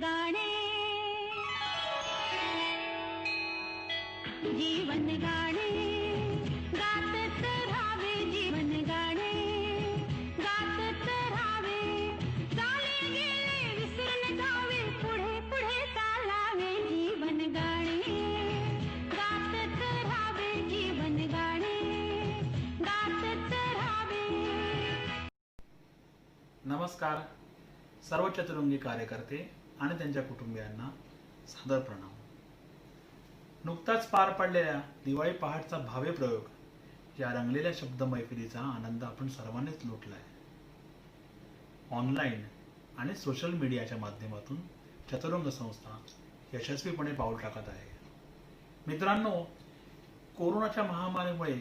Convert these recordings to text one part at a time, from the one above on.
गाणे जीवन गाणे गातच राहावे जीवन गाणे गातच राहावे चाले गेले विसरून जावे पुढे पुढे चालावे जीवन गाणे गातच राहावे जीवन गाणे गातच राहावे. नमस्कार सर्व चतुरंगी कार्यकर्ते आणि त्यांच्या कुटुंबियांना सादर प्रणाम. नुकताच पार पडलेल्या दिवाळी पहाटचा भावे प्रयोग या रंगलेल्या शब्द मैफिलीचा आनंद आपण सर्वांनीच लुटलाय. ऑनलाईन आणि सोशल मीडियाच्या माध्यमातून चतुरंग संस्था यशस्वीपणे पाऊल टाकत आहे. मित्रांनो, कोरोनाच्या महामारीमुळे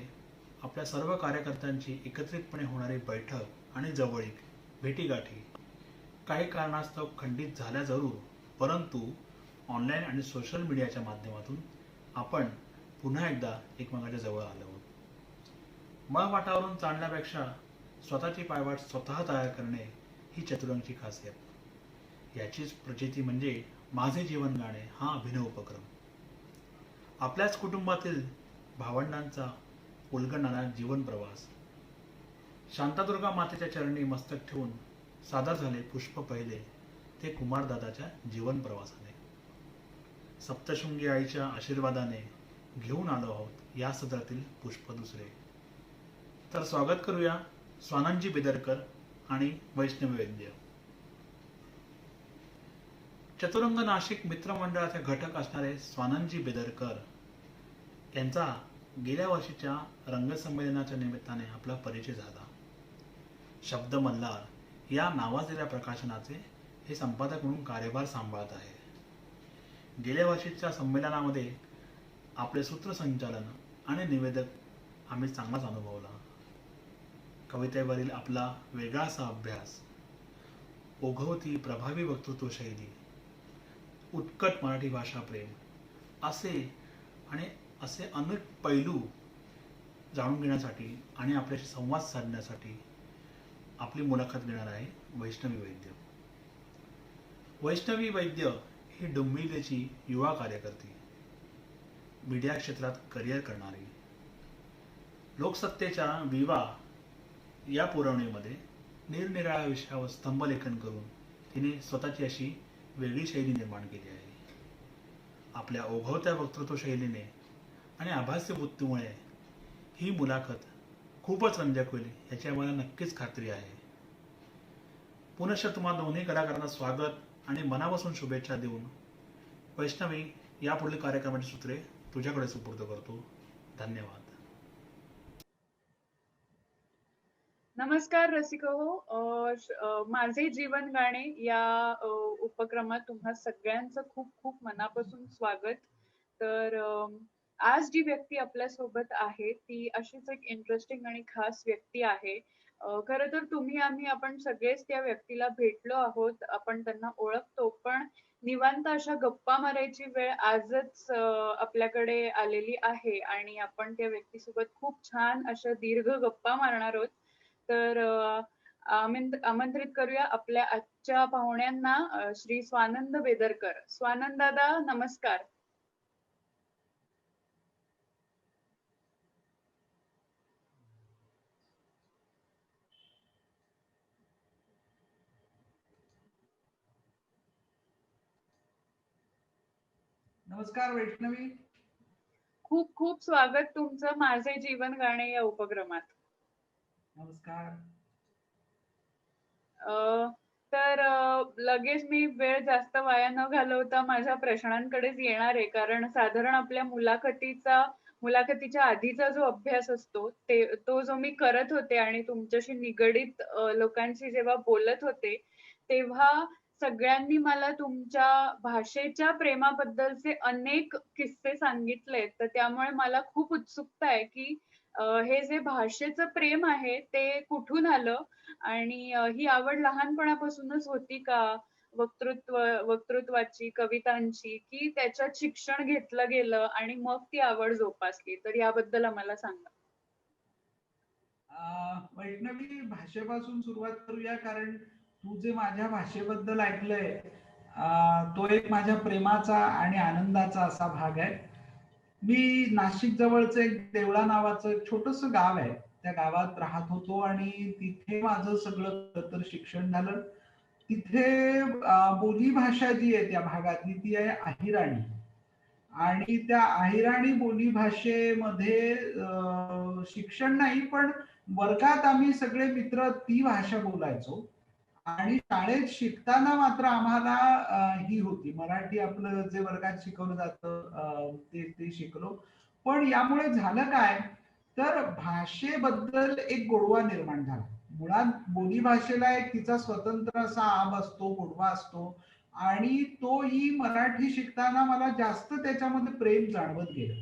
आपल्या सर्व कार्यकर्त्यांची एकत्रितपणे होणारी बैठक आणि जवळीक भेटीगाठी काही कारणास्तव खंडित झाल्या जरूर, परंतु ऑनलाईन आणि सोशल मीडियाच्या माध्यमातून आपण पुन्हा एकदा एकमेकांच्या जवळ आलो आहोत. मळवाटावरून चालण्यापेक्षा स्वतःची पायवाट स्वतः तयार करणे ही चतुरंगची खासियत. याचीच प्रचिती म्हणजे माझे जीवन गाणे हा अभिनव उपक्रम. आपल्याच कुटुंबातील भावंडांचा उलगडणारा जीवन प्रवास. शांतादुर्गा मातेच्या चरणी मस्तक ठेवून सादर झाले पुष्प पहिले ते कुमारदादाच्या जीवन प्रवासाने. सप्तशृंगी आईच्या आशीर्वादाने घेऊन आलो आहोत या सदरातील पुष्प दुसरे. तर स्वागत करूया स्वानंदजी बेदरकर आणि वैष्णवी वैद्य. चतुरंग नाशिक मित्रमंडळाचे घटक असणारे स्वानंदजी बेदरकर यांचा गेल्या वर्षीच्या रंगसंमेलनाच्या निमित्ताने आपला परिचय झाला. शब्द मल्हार या नावाजलेल्या प्रकाशनाचे हे संपादक म्हणून कार्यभार सांभाळत आहे. गेल्या वर्षीच्या संमेलनामध्ये आपले सूत्रसंचालन आणि निवेदक आम्ही चांगलाच अनुभवला. कवितेवरील आपला वेगळा असा अभ्यास, ओघवती प्रभावी वक्तृत्व शैली, उत्कट मराठी भाषा प्रेम असे अनेक पैलू जाणून घेण्यासाठी आणि आपल्याशी संवाद साधण्यासाठी आपली मुलाखत घेणार आहे वैष्णवी वैद्य. वैष्णवी वैद्य ही डोंबिवलीची युवा कार्यकर्ती, मीडिया क्षेत्रात करिअर करणारी. लोकसत्तेच्या विवा या पुरवणीमध्ये निरनिराळ्या विषयावर स्तंभलेखन करून तिने स्वतःची अशी वेगळी शैली निर्माण केली आहे. आपल्या ओघवत्या वक्तृत्व शैलीने आणि आभासी वृत्तीमुळे ही मुलाखत खूपच रंजक होईल याची आम्हाला नक्कीच खात्री आहे. पुनश्च तुम्हा दोन्ही कलाकारांना स्वागत आणि मनापासून शुभेच्छा देऊन वैष्णवी यापुढील कार्यक्रमाची सूत्रे तुझ्याकडे सुपूर्द करतो. धन्यवाद. नमस्कार रसिको. माझे जीवन गाणे या उपक्रमात तुम्हा सगळ्यांचं खूप खूप मनापासून स्वागत. तर आज जी व्यक्ती आपल्या सोबत आहे ती अशीच एक इंटरेस्टिंग आणि खास व्यक्ती आहे. खरं तर आपण सगळेच त्या व्यक्तीला भेटलो आहोत, आपण त्यांना ओळखतो, पण निवांत अशा गप्पा मारायची वेळ आजच आपल्याकडे आलेली आहे आणि आपण त्या व्यक्तीसोबत खूप छान अशा दीर्घ गप्पा मारणार आहोत. तर आमंत्रित करूया आपल्या आजच्या पाहुण्यांना, श्री स्वानंद बेदरकर. स्वानंद दादा, नमस्कार. नमस्कार वैष्णवी. खूप खूप स्वागत तुमचं माझे जीवन गाणे या उपक्रमात. नमस्कार. तर लगेच मी वेळ जास्त वाया न घालवता माझ्या प्रश्नांकडेच येणार आहे, कारण साधारण आपल्या मुलाखतीच्या आधीचा जो अभ्यास असतो तो जो मी करत होते आणि तुमच्याशी निगडीत लोकांशी जेव्हा बोलत होते तेव्हा सगळ्यांनी मला तुमच्या भाषेच्या प्रेमाबद्दलचे अनेक किस्से सांगितलेत. तर त्यामुळे मला खूप उत्सुकता आहे की हे जे भाषेचं प्रेम आहे ते कुठून आलं आणि ही आवड लहानपणापासूनच होती का वक्तृत्वाची, कवितांची, की त्याच्यात शिक्षण घेतलं गेलं आणि मग ती आवड जोपासली? तर याबद्दल आम्हाला सांगा. वैष्णवी, भाषेपासून सुरुवात करूया, कारण तू जे माझ्या भाषेबद्दल ऐकलंय तो एक माझ्या प्रेमाचा आणि आनंदाचा असा भाग आहे. मी नाशिक जवळचं एक देवळा नावाचं एक छोटस गाव आहे. त्या गावात राहत होतो आणि तिथे माझं सगळं खरं तर शिक्षण झालं. तिथे बोलीभाषा जी आहे त्या भागातली ती आहे अहिराणी. आणि त्या अहिराणी बोली भाषेमध्ये शिक्षण नाही, पण वर्गात आम्ही सगळे मित्र ती भाषा बोलायचो. आणि शाळेत शिकताना मात्र आम्हाला ही होती मराठी, आपलं जे वर्गात शिकवलं जातं ते ते शिकलो. पण यामुळे झालं काय, तर भाषेबद्दल एक गोडवा निर्माण झाला. मुळात बोली भाषेला एक तिचा स्वतंत्र असा आब असतो, गोडवा असतो. आणि तोही मराठी शिकताना मला जास्त त्याच्यामध्ये प्रेम जाणवत गेलं.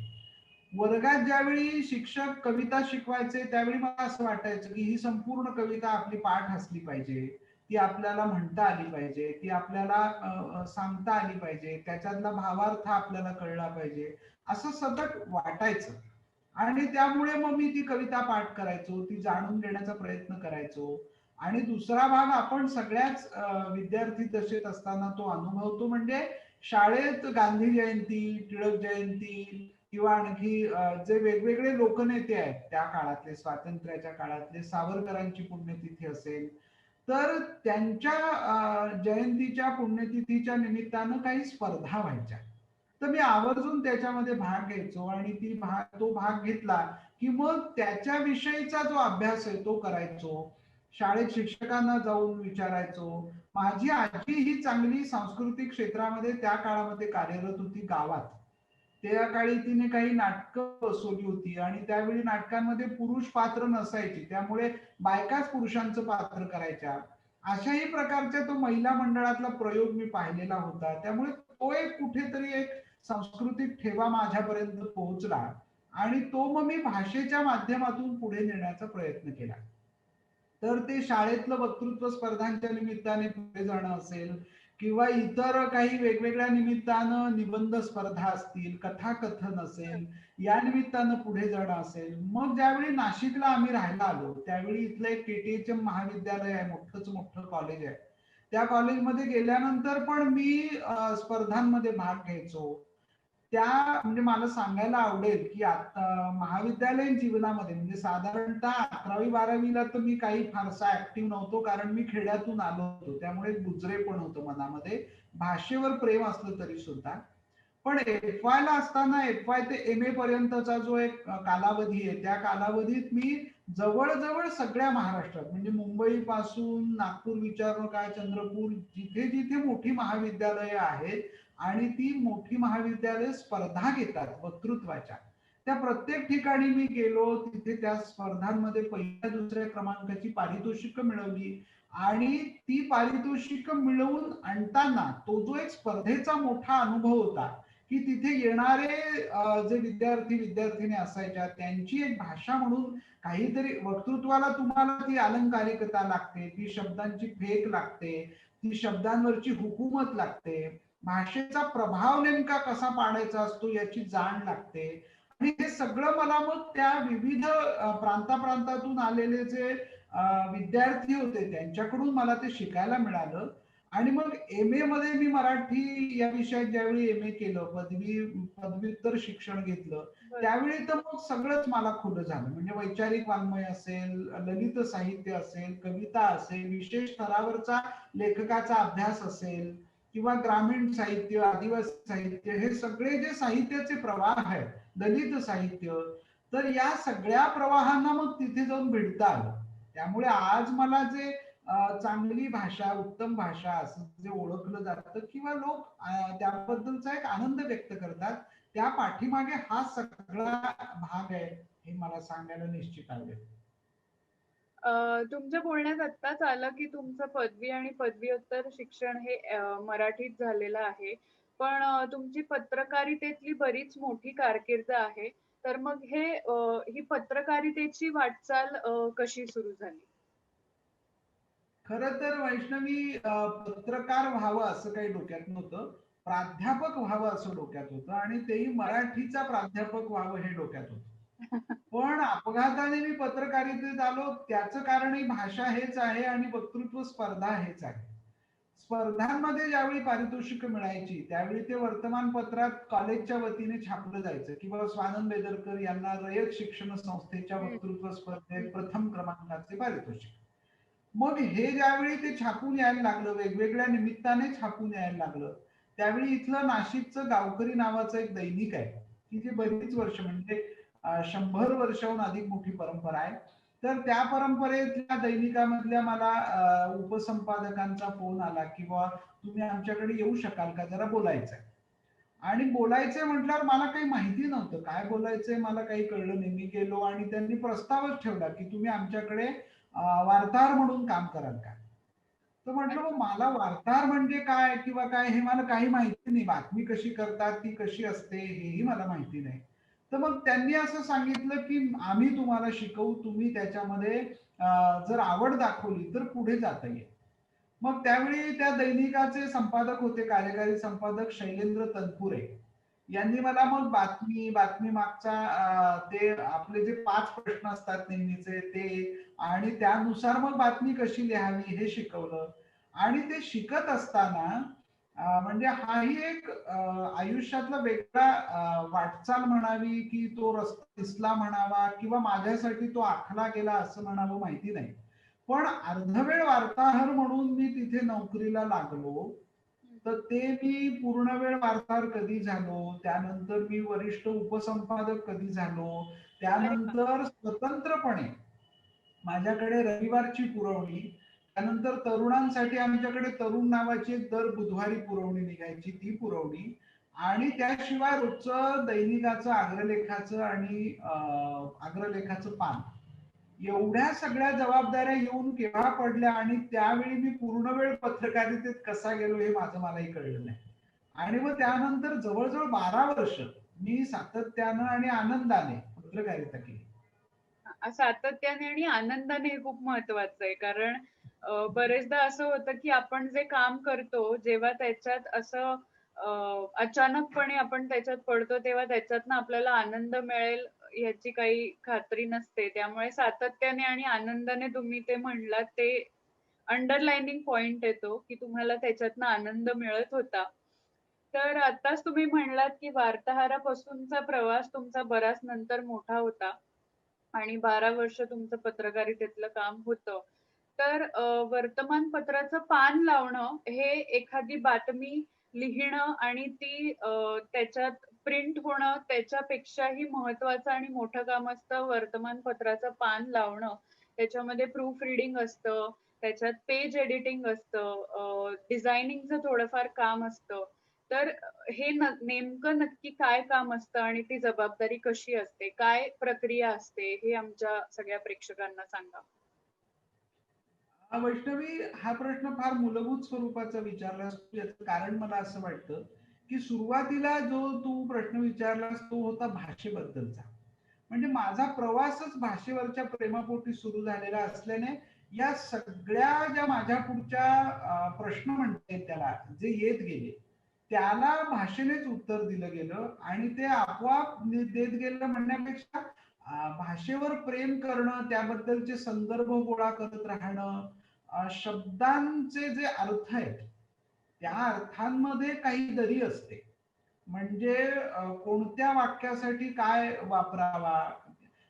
वर्गात ज्यावेळी शिक्षक कविता शिकवायचे त्यावेळी मला असं वाटायचं की ही संपूर्ण कविता आपली पाठ असली पाहिजे, ती आपल्याला म्हणता आली पाहिजे, ती आपल्याला सांगता आली पाहिजे, त्याच्यातला भावार्थ आपल्याला कळला पाहिजे, असं सतत वाटायचं. आणि त्यामुळे मग मी ती कविता पाठ करायचो, ती जाणून घेण्याचा प्रयत्न करायचो. आणि दुसरा भाग आपण सगळ्याच विद्यार्थी दशेत असताना तो अनुभवतो, म्हणजे शाळेत गांधी जयंती, टिळक जयंती किंवा आणखी जे वेगवेगळे लोकनेते आहेत त्या काळातले, स्वातंत्र्याच्या काळातले, सावरकरांची पुण्यतिथी असेल, तर त्यांच्या जयंतीच्या पुण्यतिथीच्या निमित्तानं काही स्पर्धा व्हायच्या. तर मी आवर्जून त्याच्यामध्ये भाग घ्यायचो आणि तो भाग घेतला की मग त्याच्याविषयीचा जो अभ्यास आहे तो करायचो. शाळेत शिक्षकांना जाऊन विचारायचो. माझी आजी ही चांगली सांस्कृतिक क्षेत्रामध्ये त्या काळामध्ये कार्यरत होती गावात. त्या काळी तिने काही नाटकं बसवली होती आणि त्यावेळी नाटकांमध्ये पुरुष पात्र नसायची, त्यामुळे बायकाच पुरुषांचं पात्र करायच्या. अशाही प्रकारच्या तो महिला मंडळातला प्रयोग मी पाहिलेला होता. त्यामुळे तो एक कुठेतरी एक सांस्कृतिक ठेवा माझ्यापर्यंत पोहोचला आणि तो मग मी भाषेच्या माध्यमातून पुढे नेण्याचा प्रयत्न केला. तर ते शाळेतलं वक्तृत्व स्पर्धांच्या निमित्ताने पुढे जाणं असेल किंवा इतर काही वेगवेगळ्या निमित्तानं निबंध स्पर्धा असतील, कथाकथन असेल, या निमित्तानं पुढे जाणं असेल. मग ज्यावेळी नाशिकला आम्ही राहायला आलो त्यावेळी इथलं एक केटीएचएम महाविद्यालय आहे, मोठंच मोठं कॉलेज आहे. त्या कॉलेजमध्ये गेल्यानंतर पण मी स्पर्धांमध्ये भाग घ्यायचो. त्या म्हणजे मला सांगायला आवडेल की आता महाविद्यालयीन जीवनामध्ये म्हणजे साधारणतः 11वी-12वीला तर मी काही फारसा ऍक्टिव्ह नव्हतो, कारण मी खेड्यातून आलो होतो, त्यामुळे गुजरे पण होतं मनामध्ये, भाषेवर प्रेम असलं तरी सुद्धा. पण एफ-वाय ला असताना एफ-वाय ते एम-ए पर्यंतचा जो एक कालावधी आहे त्या कालावधीत मी जवळजवळ सगळ्या महाराष्ट्रात म्हणजे मुंबई पासून नागपूर विचारू नका, चंद्रपूर, जिथे जिथे मोठी महाविद्यालय आहेत आणि ती मोठी महाविद्यालय स्पर्धा घेतात वक्तृत्वाच्या, त्या प्रत्येक ठिकाणी मी गेलो. तिथे त्या स्पर्धांमध्ये पहिल्या दुसऱ्या क्रमांकाची पारितोषिक मिळवली आणि ती पारितोषिक मिळवून आणताना तो जो एक स्पर्धेचा मोठा अनुभव होता की तिथे येणारे जे विद्यार्थी विद्यार्थिनी असायच्या त्यांची एक भाषा म्हणून काहीतरी, वक्तृत्वाला तुम्हाला ती अलंकारिकता लागते, ती शब्दांची फेक लागते, ती शब्दांवरची हुकूमत लागते, भाषेचा प्रभाव नेमका कसा पाडायचा असतो याची जाण लागते. आणि हे सगळं मला मग त्या विविध प्रांतातून आलेले जे विद्यार्थी होते त्यांच्याकडून मला ते शिकायला मिळालं. आणि मग एम-ए मध्ये मी मराठी या विषयात ज्यावेळी एम-ए केलं, पदव्युत्तर शिक्षण घेतलं, त्यावेळी तर मग सगळंच मला खुलं झालं. म्हणजे वैचारिक वाङ्मय असेल, ललित साहित्य असेल, कविता असेल, विशेष स्तरावरचा लेखकाचा अभ्यास असेल किंवा ग्रामीण साहित्य, आदिवासी साहित्य, हे सगळे जे साहित्याचे प्रवाह आहेत, दलित साहित्य, तर या सगळ्या प्रवाहांना मग तिथे जाऊन भिडता आलं. त्यामुळे आज मला जे चांगली भाषा, उत्तम भाषा असं जे ओळखलं जातं किंवा लोक त्याबद्दलचा एक आनंद व्यक्त करतात, त्या पाठीमागे हा सगळा भाग आहे हे मला सांगायला निश्चित आवडेल. तुमच्या बोलण्यात आत्ताच आलं की तुमचं पदवी आणि पदव्युत्तर शिक्षण हे मराठीत झालेलं आहे, पण तुमची पत्रकारितेतली बरीच मोठी कारकीर्द आहे. तर मग ही पत्रकारितेची वाटचाल कशी सुरू झाली? खरं तर वैष्णवी, पत्रकार व्हावं असं काही डोक्यात नव्हतं. प्राध्यापक व्हावं असं डोक्यात होतं आणि तेही मराठीचा प्राध्यापक व्हावं हे डोक्यात होतं. पण अपघाताने मी पत्रकारितेत आलो, त्याचं कारणही भाषा हेच आहे आणि वक्तृत्व स्पर्धा हेच आहे. स्पर्धांमध्ये ज्यावेळी पारितोषिक मिळायची त्यावेळी ते वर्तमानपत्रात कॉलेजच्या वतीने छापलं जायचं की बाबा स्वानंद बेदरकर यांना रयत शिक्षण संस्थेच्या वक्तृत्व स्पर्धेत प्रथम क्रमांकाचे पारितोषिक. मग हे ज्यावेळी ते छापून यायला लागलं, वेगवेगळ्या निमित्ताने छापून यायला लागलं, त्यावेळी इथलं नाशिकचं गावकरी नावाचं एक दैनिक आहे की जे बरीच वर्ष म्हणजे 100 वर्षाहून अधिक मोठी परंपरा आहे. तर त्या परंपरेतल्या दैनिकामधल्या मला उपसंपादकांचा फोन आला की बाबा तुम्ही आमच्याकडे येऊ शकाल का, जरा बोलायचंय. आणि बोलायचंय म्हटल्यावर मला काही माहिती नव्हतं काय बोलायचंय, मला काही कळलं नाही. मी गेलो आणि त्यांनी प्रस्तावच ठेवला की तुम्ही आमच्याकडे वार्ताहर म्हणून काम कराल का. तर म्हटलं मग मला वार्ताहर म्हणजे काय किंवा काय हे मला काही माहिती नाही, बातमी कशी करतात ती कशी असते हेही मला माहिती नाही. तर मग त्यांनी असं सांगितलं की आम्ही तुम्हाला शिकवू, तुम्ही त्याच्यामध्ये जर आवड दाखवली तर पुढे जाता येईल. मग त्यावेळी त्या दैनिकाचे संपादक होते, कार्यकारी संपादक शैलेंद्र तनपुरे यांनी मला मग बातमी मागचा ते आपले जे 5 प्रश्न असतात नेहमीचे ते आणि त्यानुसार मग बातमी कशी लिहावी हे शिकवलं. आणि ते शिकत असताना म्हणजे हाही एक आयुष्यातला वेगळा वाटचाल म्हणावी की तो रस्ता दिसला म्हणावा किंवा माझ्यासाठी तो आखला गेला असं म्हणावं माहिती नाही. पण अर्धवेळ वार्ताहर म्हणून मी तिथे नोकरीला लागलो. तर ते मी पूर्णवेळ वार्ताहर कधी झालो, त्यानंतर मी वरिष्ठ उपसंपादक कधी झालो, अरे वा. त्यानंतर स्वतंत्रपणे माझ्याकडे रविवारची पुरवणी, त्यानंतर तरुणांसाठी आमच्याकडे तरुण नावाची एक दर बुधवारी पुरवणी निघायची ती पुरवणी आणि त्याशिवाय रोजचं दैनिकाचं अग्रलेखाचं आणि अग्रलेखाचं पान, एवढ्या सगळ्या जबाबदाऱ्या येऊन केव्हा पडल्या आणि त्यावेळी मी पूर्णवेळ पत्रकारितेत कसा गेलो हे मलाही कळलं नाही. आणि मग त्यानंतर जवळजवळ 12 वर्ष मी सातत्यानं आणि आनंदाने पत्रकारिता केली. सातत्याने आणि आनंदाने हे खूप महत्वाचं आहे. कारण बरेचदा असं होतं की आपण जे काम करतो जेव्हा त्याच्यात असं अचानकपणे आपण त्याच्यात पडतो तेव्हा त्याच्यातनं आपल्याला आनंद मिळेल याची काही खात्री नसते. त्यामुळे सातत्याने आणि आनंदाने तुम्ही ते म्हणलात ते अंडरलाइनिंग पॉइंट येतो की तुम्हाला त्याच्यातनं आनंद मिळत होता. तर आताच तुम्ही म्हणलात की वार्ताहरापासूनचा प्रवास तुमचा बराच नंतर मोठा होता आणि 12 वर्ष तुमचं पत्रकारितेतलं काम होतं. तर वर्तमानपत्राचं पान लावणं हे एखादी बातमी लिहिणं आणि ती त्याच्यात प्रिंट होणं त्याच्यापेक्षाही महत्वाचं आणि मोठं काम असतं वर्तमानपत्राचं पान लावणं. त्याच्यामध्ये प्रूफ रीडिंग असतं, त्याच्यात पेज एडिटिंग असतं, डिझायनिंगचं थोडंफार काम असतं. तर हे नेमकं नक्की काय काम असतं आणि ती जबाबदारी कशी असते, काय प्रक्रिया असते हे आमच्या सगळ्या प्रेक्षकांना सांगा. वैष्णवी, हा प्रश्न फार मूलभूत स्वरूपाचा विचारला. याचं कारण मला असं वाटतं की सुरुवातीला जो तू प्रश्न विचारलास तो होता भाषेबद्दलचा. म्हणजे माझा प्रवासच भाषेवरच्या प्रेमापोटी सुरू झालेला असल्याने या सगळ्या ज्या माझ्या पुढच्या प्रश्न म्हणता येईल त्याला जे येत गेले त्याला भाषेनेच उत्तर दिलं गेलं आणि ते आपोआप देत गेलं म्हणण्यापेक्षा भाषेवर प्रेम करणं, त्याबद्दलचे संदर्भ गोळा करत राहणं, शब्दांचे जे अर्थ आहेत त्या अर्थांमध्ये काही दरी असते. म्हणजे कोणत्या वाक्यासाठी काय वापरावा.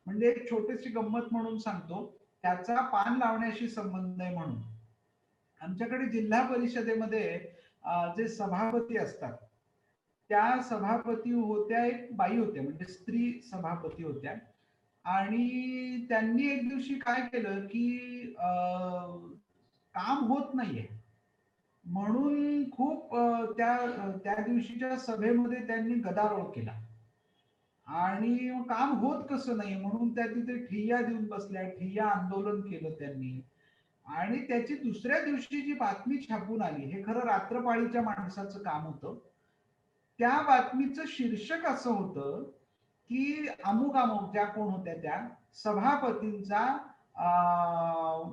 म्हणजे एक छोटीशी गंमत म्हणून सांगतो, त्याचा पान लावण्याशी संबंध आहे म्हणून. आमच्याकडे जिल्हा परिषदेमध्ये जे सभापती असतात त्या सभापती होत्या, एक बाई होत्या म्हणजे स्त्री सभापती होत्या आणि त्यांनी एक दिवशी काय केलं की काम होत नाहीये म्हणून खूप त्या त्या दिवशीच्या सभेमध्ये त्यांनी गदारोळ केला आणि काम होत कसं नाही म्हणून त्या तिथे ठिय्या देऊन बसल्या, ठिय्या आंदोलन केलं त्यांनी. आणि त्याची दुसऱ्या दिवशी जी बातमी छापून आली, हे खरं रात्रपाळीच्या माणसाचं काम होतं. त्या बातमीचं शीर्षक असं होतं की अमुक अमुक ज्या कोण होत्या त्या सभापतींचा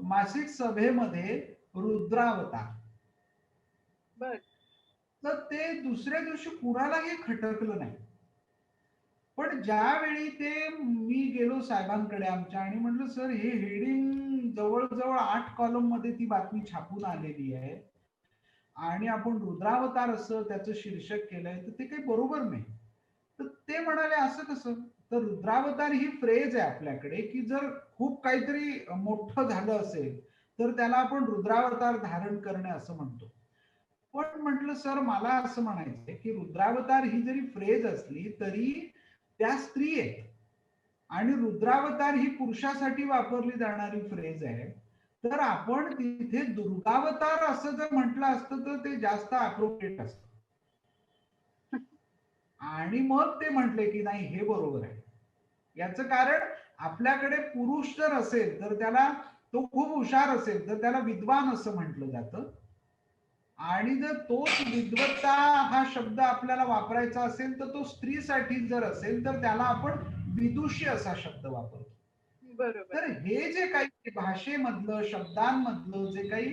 मासिक सभेमध्ये रुद्रावतार. बर. तर ते दुसऱ्या दिवशी कुणालाही खटकलं नाही. पण ज्यावेळी ते मी गेलो साहेबांकडे आमच्या आणि म्हटलं सर हे हेडिंग जवळजवळ 8 कॉलम मध्ये ती बातमी छापून आलेली आहे आणि आपण रुद्रावतार असं त्याचं शीर्षक केलंय, तर ते काही बरोबर नाही. तर ते म्हणाले असं कसं? तर रुद्रावतार ही फ्रेज आहे आपल्याकडे, की जर खूप काहीतरी मोठं झालं असेल तर त्याला आपण रुद्रावतार धारण करणे असं म्हणतो. पण म्हटलं सर मला असं म्हणायचंय की रुद्रावतार ही जरी फ्रेज असली तरी त्या स्त्री आहेत आणि रुद्रावतार ही पुरुषासाठी वापरली जाणारी फ्रेज आहे. तर आपण तिथे दुर्गावतार असं जर म्हटलं असतं तर ते जास्त अप्रोप्रिएट असतं. आणि मग ते म्हटले की नाही हे बरोबर आहे. याचं कारण आपल्याकडे पुरुष जर असेल तर त्याला तो खूप हुशार असेल तर त्याला विद्वान असं म्हटलं जातं. आणि जर तोच विद्वत्ता हा शब्द आपल्याला वापरायचा असेल तर तो स्त्रीसाठी जर असेल तर त्याला आपण विदुषी असा शब्द वापरतो. बरोबर. तर हे जे काही भाषेमधलं शब्दांमधलं जे काही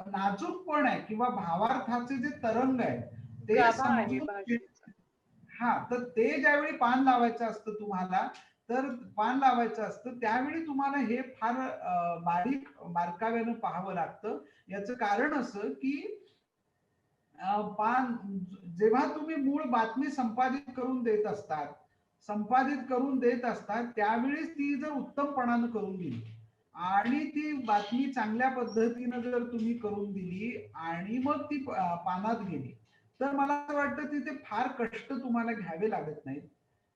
नाजूकपण आहे किंवा भावार्थाचे जे तरंग आहे ते गाभा आहे समजून भाषेचा. हा तर ते ज्यावेळी पान लावायचं असतं तुम्हाला तर पान लावायचं असतं त्यावेळी तुम्हाला हे फार बारीक बारकाव्यानं पाहावं लागतं. याचं कारण असं की पान जेव्हा तुम्ही मूळ बातमी संपादित करून देत असतात त्यावेळेस ती जर उत्तमपणानं करून दिली आणि ती बातमी चांगल्या पद्धतीनं जर तुम्ही करून दिली आणि मग ती पानात गेली तर मला असं वाटतं तिथे फार कष्ट तुम्हाला घ्यावे लागत नाहीत.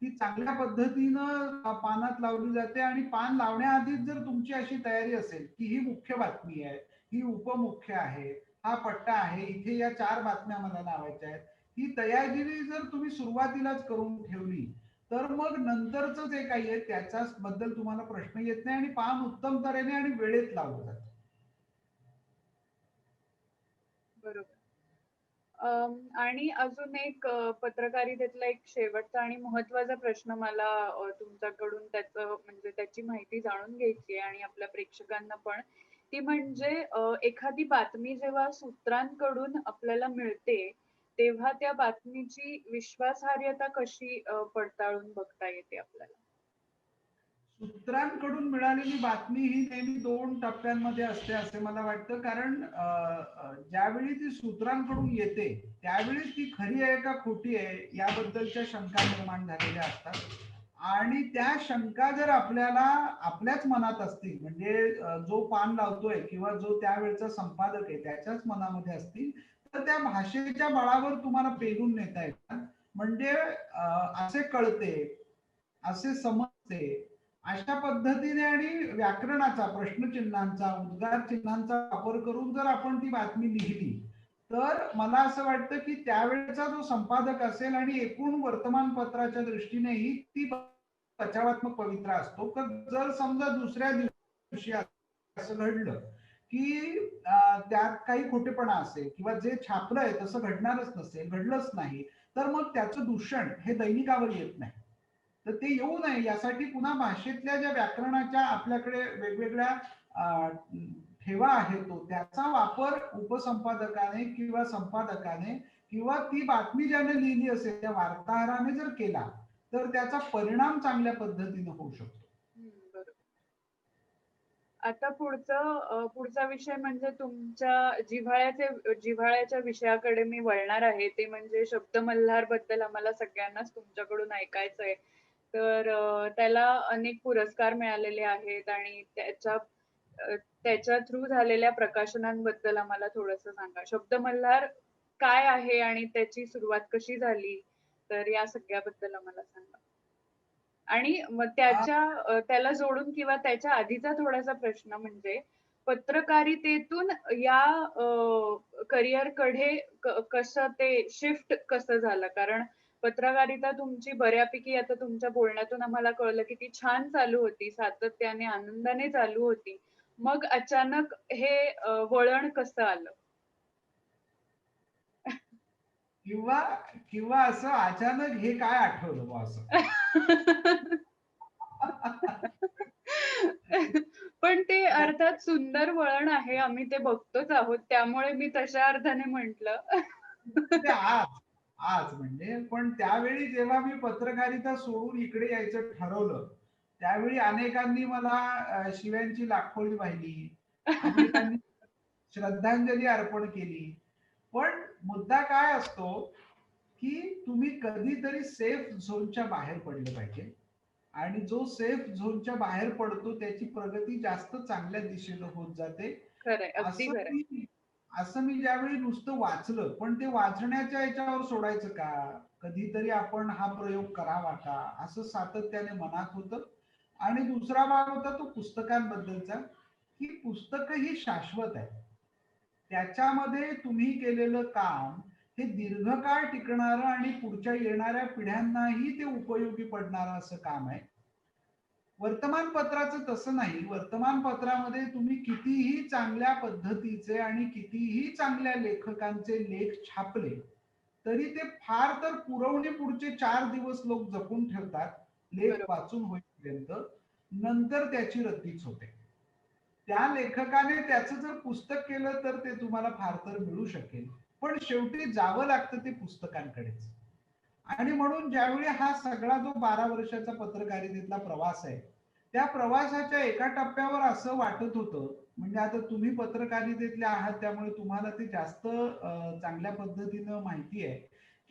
ती चांगल्या पद्धतीनं पानात लावली जाते आणि पान लावण्याआधीच जर तुमची अशी तयारी असेल की ही मुख्य बातमी आहे, ही उपमुख्य आहे, हा पट्टा आहे, इथे या 4 बातम्या मला लावायच्या आहेत, ही तयारी जर तुम्ही सुरुवातीलाच करून ठेवली तर मग नंतरचं जे काही आहे त्याच्याबद्दल तुम्हाला प्रश्न येत नाही आणि पान उत्तम तऱ्हेने आणि वेळेत लावलं जातं. बरोबर. आणि अजून एक पत्रकारितेतला एक शेवटचा आणि महत्त्वाचा प्रश्न मला तुमच्याकडून त्याचं म्हणजे त्याची माहिती जाणून घ्यायची आहे आणि आपल्या प्रेक्षकांना पण. ती म्हणजे एखादी बातमी जेव्हा सूत्रांकडून आपल्याला मिळते, तेव्हा त्या बातमीची विश्वासार्हता कशी पडताळून बघता येते आपल्याला? सूत्रांकडून मिळालेली बातमी ही नेहमी 2 टप्प्यांमध्ये असते असे मला वाटतं. कारण ज्यावेळी ती सूत्रांकडून येते त्यावेळी ती खरी आहे का खोटी आहे याबद्दलच्या शंका निर्माण झालेल्या असतात. आणि त्या शंका जर आपल्याला आपल्याच मनात असतील म्हणजे जो पान लावतोय किंवा जो त्यावेळचा संपादक आहे त्याच्याच मनामध्ये असतील तर त्या भाषेच्या बळावर तुम्हाला पेलून नेता येतात. म्हणजे असे कळते, असे समजते, अशा पद्धतीने आणि व्याकरणाचा, प्रश्नचिन्हांचा, उद्गार चिन्हांचा वापर करून जर आपण ती बातमी लिहिली तर मला असं वाटतं की त्यावेळेचा जो संपादक असेल आणि एकूण वर्तमानपत्राच्या दृष्टीनेही ती बचावात्मक पवित्रा असतो. जर समजा दुसऱ्या दिवशी असं घडलं की त्यात काही खोटेपणा असेल किंवा जे छापलंय तसं घडणारच नसेल, घडलंच नाही, तर मग त्याचं दूषण हे दैनिकावर येत नाही. तर ते येऊ नये यासाठी पुन्हा भाषेतल्या ज्या व्याकरणाच्या आपल्याकडे वेगवेगळ्या ठेवा आहे तो त्याचा वापर उपसंपादकाने किंवा संपादकाने किंवा ती बातमी ज्याने लिहिली असेल त्या वार्ताहराने जर केला तर त्याचा परिणाम चांगल्या पद्धतीने होऊ शकतो. बरोबर. आता पुढचा विषय म्हणजे तुमच्या जिव्हाळ्याच्या विषयाकडे मी वळणार आहे. ते म्हणजे शब्दमल्हार बद्दल आम्हाला सगळ्यांनाच तुमच्याकडून ऐकायचंय. तर त्याला अनेक पुरस्कार मिळालेले आहेत आणि त्याच्या थ्रू झालेल्या प्रकाशनांबद्दल आम्हाला थोडंसं सांगा. शब्दमल्हार काय आहे आणि त्याची सुरुवात कशी झाली? तर या सगळ्याबद्दल आम्हाला सांगा. आणि मग त्याला जोडून किंवा त्याच्या आधीचा थोडासा प्रश्न म्हणजे पत्रकारितेतून या करिअरकडे कसं ते शिफ्ट कसं झालं? कारण पत्रकारिता तुमची बऱ्यापैकी आता तुमच्या बोलण्यातून आम्हाला कळलं की ती छान चालू होती, सातत्याने, आनंदाने चालू होती. मग अचानक हे वळण कसं आलं? किंवा किंवा असं अचानक हे काय आठवलं बुवा असं. पण ते अर्थात सुंदर वळण आहे. आम्ही ते बघतोच आहोत. त्यामुळे मी तशा अर्थाने म्हटलं. ते आज म्हणजे पण त्यावेळी जेव्हा मी पत्रकारिता सोडून इकडे यायचं ठरवलं त्यावेळी अनेकांनी मला शिव्यांची लाखोळी वाहिली, अनेकांनी श्रद्धांजली अर्पण केली पण मुद्दा काय असतो की तुम्ही कधीतरी सेफ झोनच्या बाहेर पडले पाहिजे आणि जो सेफ झोनच्या बाहेर पडतो त्याची प्रगती जास्त चांगल्या दिशेनं होत जाते. खरंय, अगदी असं खरंय. मी असं मी ज्यावेळी नुसतं वाचलं पण ते वाचण्याच्या याच्यावर सोडायचं का, कधीतरी आपण हा प्रयोग करावा का, असं सातत्याने मनात होतं. आणि दुसरा भाग होता तो पुस्तकांबद्दलचा, की पुस्तक ही शाश्वत आहे. त्याच्यामध्ये तुम्ही केलेलं काम हे दीर्घकाळ टिकणारं आणि पुढच्या येणाऱ्या पिढ्यांनाही ते उपयोगी पडणारं असं काम आहे. वर्तमानपत्राचं तसं नाही. वर्तमानपत्रामध्ये तुम्ही कितीही चांगल्या पद्धतीचे आणि कितीही चांगल्या लेखकांचे लेख छापले तरी ते फार तर पुरवणी पुढचे 4 दिवस लोक जपून ठेवतात लेख बरोबर. वाचून होईपर्यंत. नंतर त्याची रद्दीच होते. त्या लेखकाने त्याचं जर पुस्तक केलं तर ते तुम्हाला फार तर मिळू शकेल, पण शेवटी जावं लागतं ते पुस्तकांकडेच. आणि म्हणून ज्यावेळी हा सगळा जो 12 वर्षाचा पत्रकारितेतला प्रवास आहे त्या प्रवासाच्या एका टप्प्यावर असं वाटत होतं, म्हणजे आता तुम्ही पत्रकारितेतले आहात त्यामुळे तुम्हाला ते जास्त चांगल्या पद्धतीनं माहिती आहे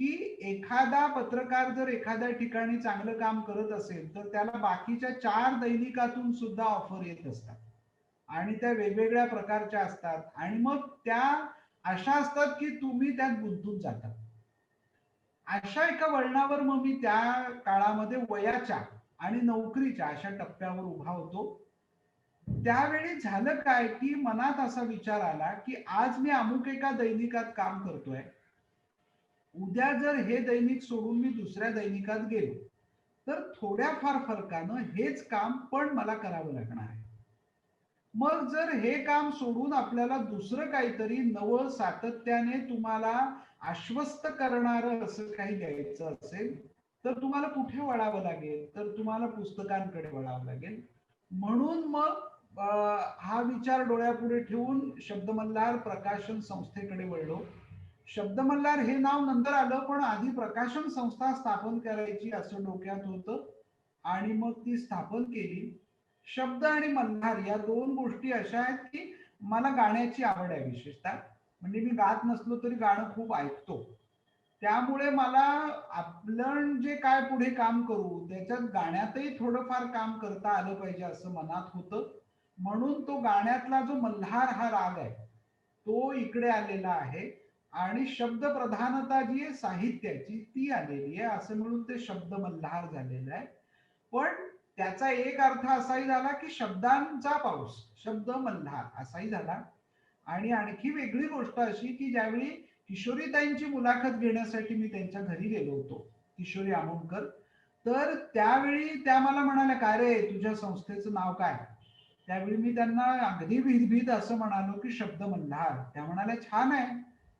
की एखादा पत्रकार जर एखाद्या ठिकाणी चांगलं काम करत असेल तर त्याला बाकीच्या 4 दैनिकातून सुद्धा ऑफर येत असतात आणि त्या वेगवेगळ्या प्रकारच्या असतात आणि मग त्या अशा असतात की तुम्ही त्यात गुंतून जातात. अशा एका वळणावर मग मी त्या काळामध्ये वयाच्या आणि नोकरीच्या अशा टप्प्यावर उभा होतो. त्यावेळी झालं काय की मनात असा विचार आला की आज मी अमुक एका दैनिकात काम करतोय, उद्या जर हे दैनिक सोडून मी दुसऱ्या दैनिकात गेलो तर थोड्याफार फरकानं हेच काम पण मला करावं लागणार आहे. मग जर हे काम सोडून आपल्याला दुसरं काहीतरी नवं सातत्याने तुम्हाला आश्वस्त करणारं असं काही द्यायचं असेल तर तुम्हाला कुठे वळावं लागेल, तर तुम्हाला पुस्तकांकडे वळावं लागेल. म्हणून मग हा विचार डोळ्यापुढे ठेवून शब्दमल्हार प्रकाशन संस्थेकडे वळलो. शब्दमल्हार हे नाव नंतर आलं पण आधी प्रकाशन संस्था स्थापन करायची असं डोक्यात होतं आणि मग ती स्थापन केली. शब्द आणि मल्हार या दोन गोष्टी अशा आहेत की मला गाण्याची आवड आहे विशेषतः, म्हणजे मी गात नसलो तरी गाणं खूप ऐकतो. त्यामुळे मला आपलं जे काय पुढे काम करू त्याच्यात गाण्यातही थोडंफार काम करता आलं पाहिजे असं मनात होतं. म्हणून तो गाण्यातला जो मल्हार हा राग आहे तो इकडे आलेला आहे आणि शब्द प्रधानता जी आहे साहित्याची ती आलेली आहे, असं म्हणून ते शब्द मल्हार झालेलं आहे. पण त्याचा एक अर्थ असाही झाला की शब्दांचा पाऊस, शब्द मल्हार असाही झाला. आणि आणखी वेगळी गोष्ट अशी की ज्यावेळी किशोरीताईंची मुलाखत घेण्यासाठी मी त्यांच्या घरी गेलो होतो, किशोरी आमोणकर, तर त्यावेळी त्या मला म्हणाल्या काय रे तुझ्या संस्थेचं नाव काय. त्यावेळी मी त्यांना अगदी भीत असं म्हणालो की शब्द मल्हार. त्या म्हणाल्या छान आहे,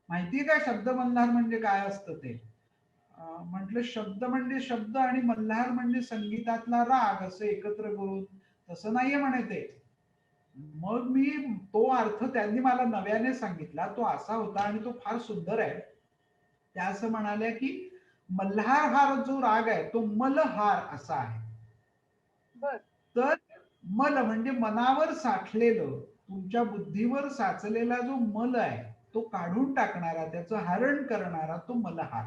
माहितीये का शब्द मल्हार म्हणजे काय असतं ते. म्हटलं शब्द म्हणजे शब्द आणि मल्हार म्हणजे संगीतातला राग असं एकत्र करून, तसं नाहीये म्हणे ते. मग मी तो अर्थ त्यांनी मला नव्याने सांगितला, तो असा होता आणि तो फार सुंदर आहे. त्या असं म्हणाल्या की मल्हार हा जो राग आहे तो मलहार असा आहे. बर. तर मल म्हणजे मनावर साठलेलं, तुमच्या बुद्धीवर साचलेला जो मल आहे तो काढून टाकणारा, त्याचं हरण करणारा तो मलहार.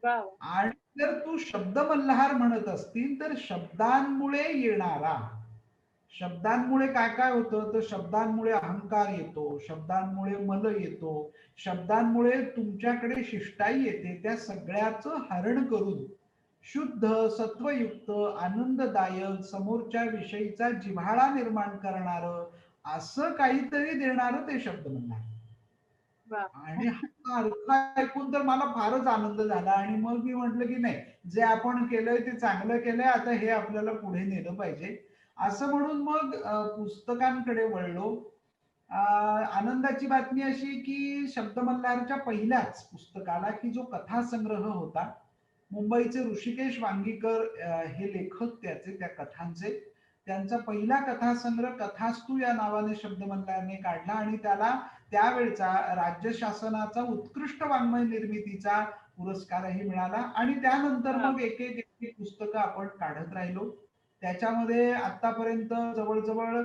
वाव. आणि जर तू शब्द मल्हार म्हणत असतील तर शब्दांमुळे येणारा, शब्दांमुळे काय काय होतं तर शब्दांमुळे अहंकार येतो, शब्दांमुळे मल येतो, शब्दांमुळे तुमच्याकडे शिष्टाई येते, त्या सगळ्याचं हरण करून शुद्ध सत्वयुक्त आनंददायक समोरच्या विषयीचा जिव्हाळा निर्माण करणारं असं काहीतरी देणारं ते शब्द मल्हार. वा. आणि हा अर्थ ऐकून तर मला फारच आनंद झाला आणि मग मी म्हटलं की नाही, जे आपण केलंय ते चांगलं केलंय, आता हे आपल्याला पुढे नेलं पाहिजे असं म्हणून मग पुस्तकांकडे वळलो. आनंदाची बातमी अशी की शब्द मल्हारच्या पहिल्याच पुस्तकाला की जो कथासंग्रह होता, मुंबईचे ऋषिकेश वांगीकर हे लेखक त्याचे त्या कथांचे, त्यांचा पहिला कथासंग्रह कथास्तू या नावाने शब्द मल्हारने काढला आणि त्याला त्यावेळचा राज्य शासनाचा उत्कृष्ट वाङ्मय निर्मितीचा पुरस्कारही मिळाला. आणि त्यानंतर वा. मग एक एक पुस्तकं आपण काढत राहिलो. त्याच्यामध्ये आतापर्यंत जवळजवळ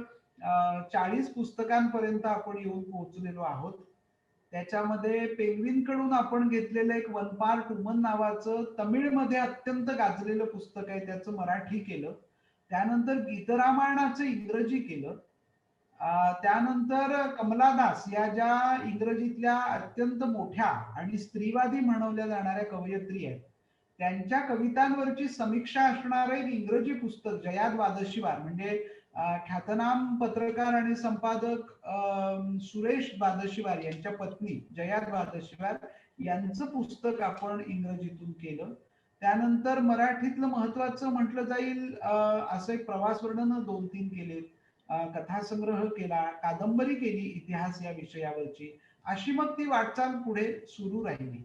40 पुस्तकांपर्यंत आपण येऊन पोहोचलेलो आहोत. त्याच्यामध्ये पेंग्विन कडून आपण घेतलेलं एक वन पार्ट वुमन नावाचं तमिळमध्ये अत्यंत गाजलेलं पुस्तक आहे, त्याचं मराठी केलं. त्यानंतर गीतरामायणाचं इंग्रजी केलं. त्यानंतर कमला दास या ज्या इंग्रजीतल्या अत्यंत मोठ्या आणि स्त्रीवादी म्हणवल्या जाणाऱ्या कवयित्री आहेत, त्यांच्या कवितांवरची समीक्षा असणारं एक इंग्रजी पुस्तक जया द्वादशीवार, म्हणजे ख्यातनाम पत्रकार आणि संपादक सुरेश द्वादशीवार यांच्या पत्नी जया द्वादशीवार यांचं पुस्तक आपण इंग्रजीतून केलं. त्यानंतर मराठीतलं महत्वाचं म्हटलं जाईल असं एक प्रवास वर्णन 2-3 केले, कथासंग्रह केला, कादंबरी केली इतिहास या विषयावरची. अशी मग ती वाटचाल पुढे सुरू राहिली.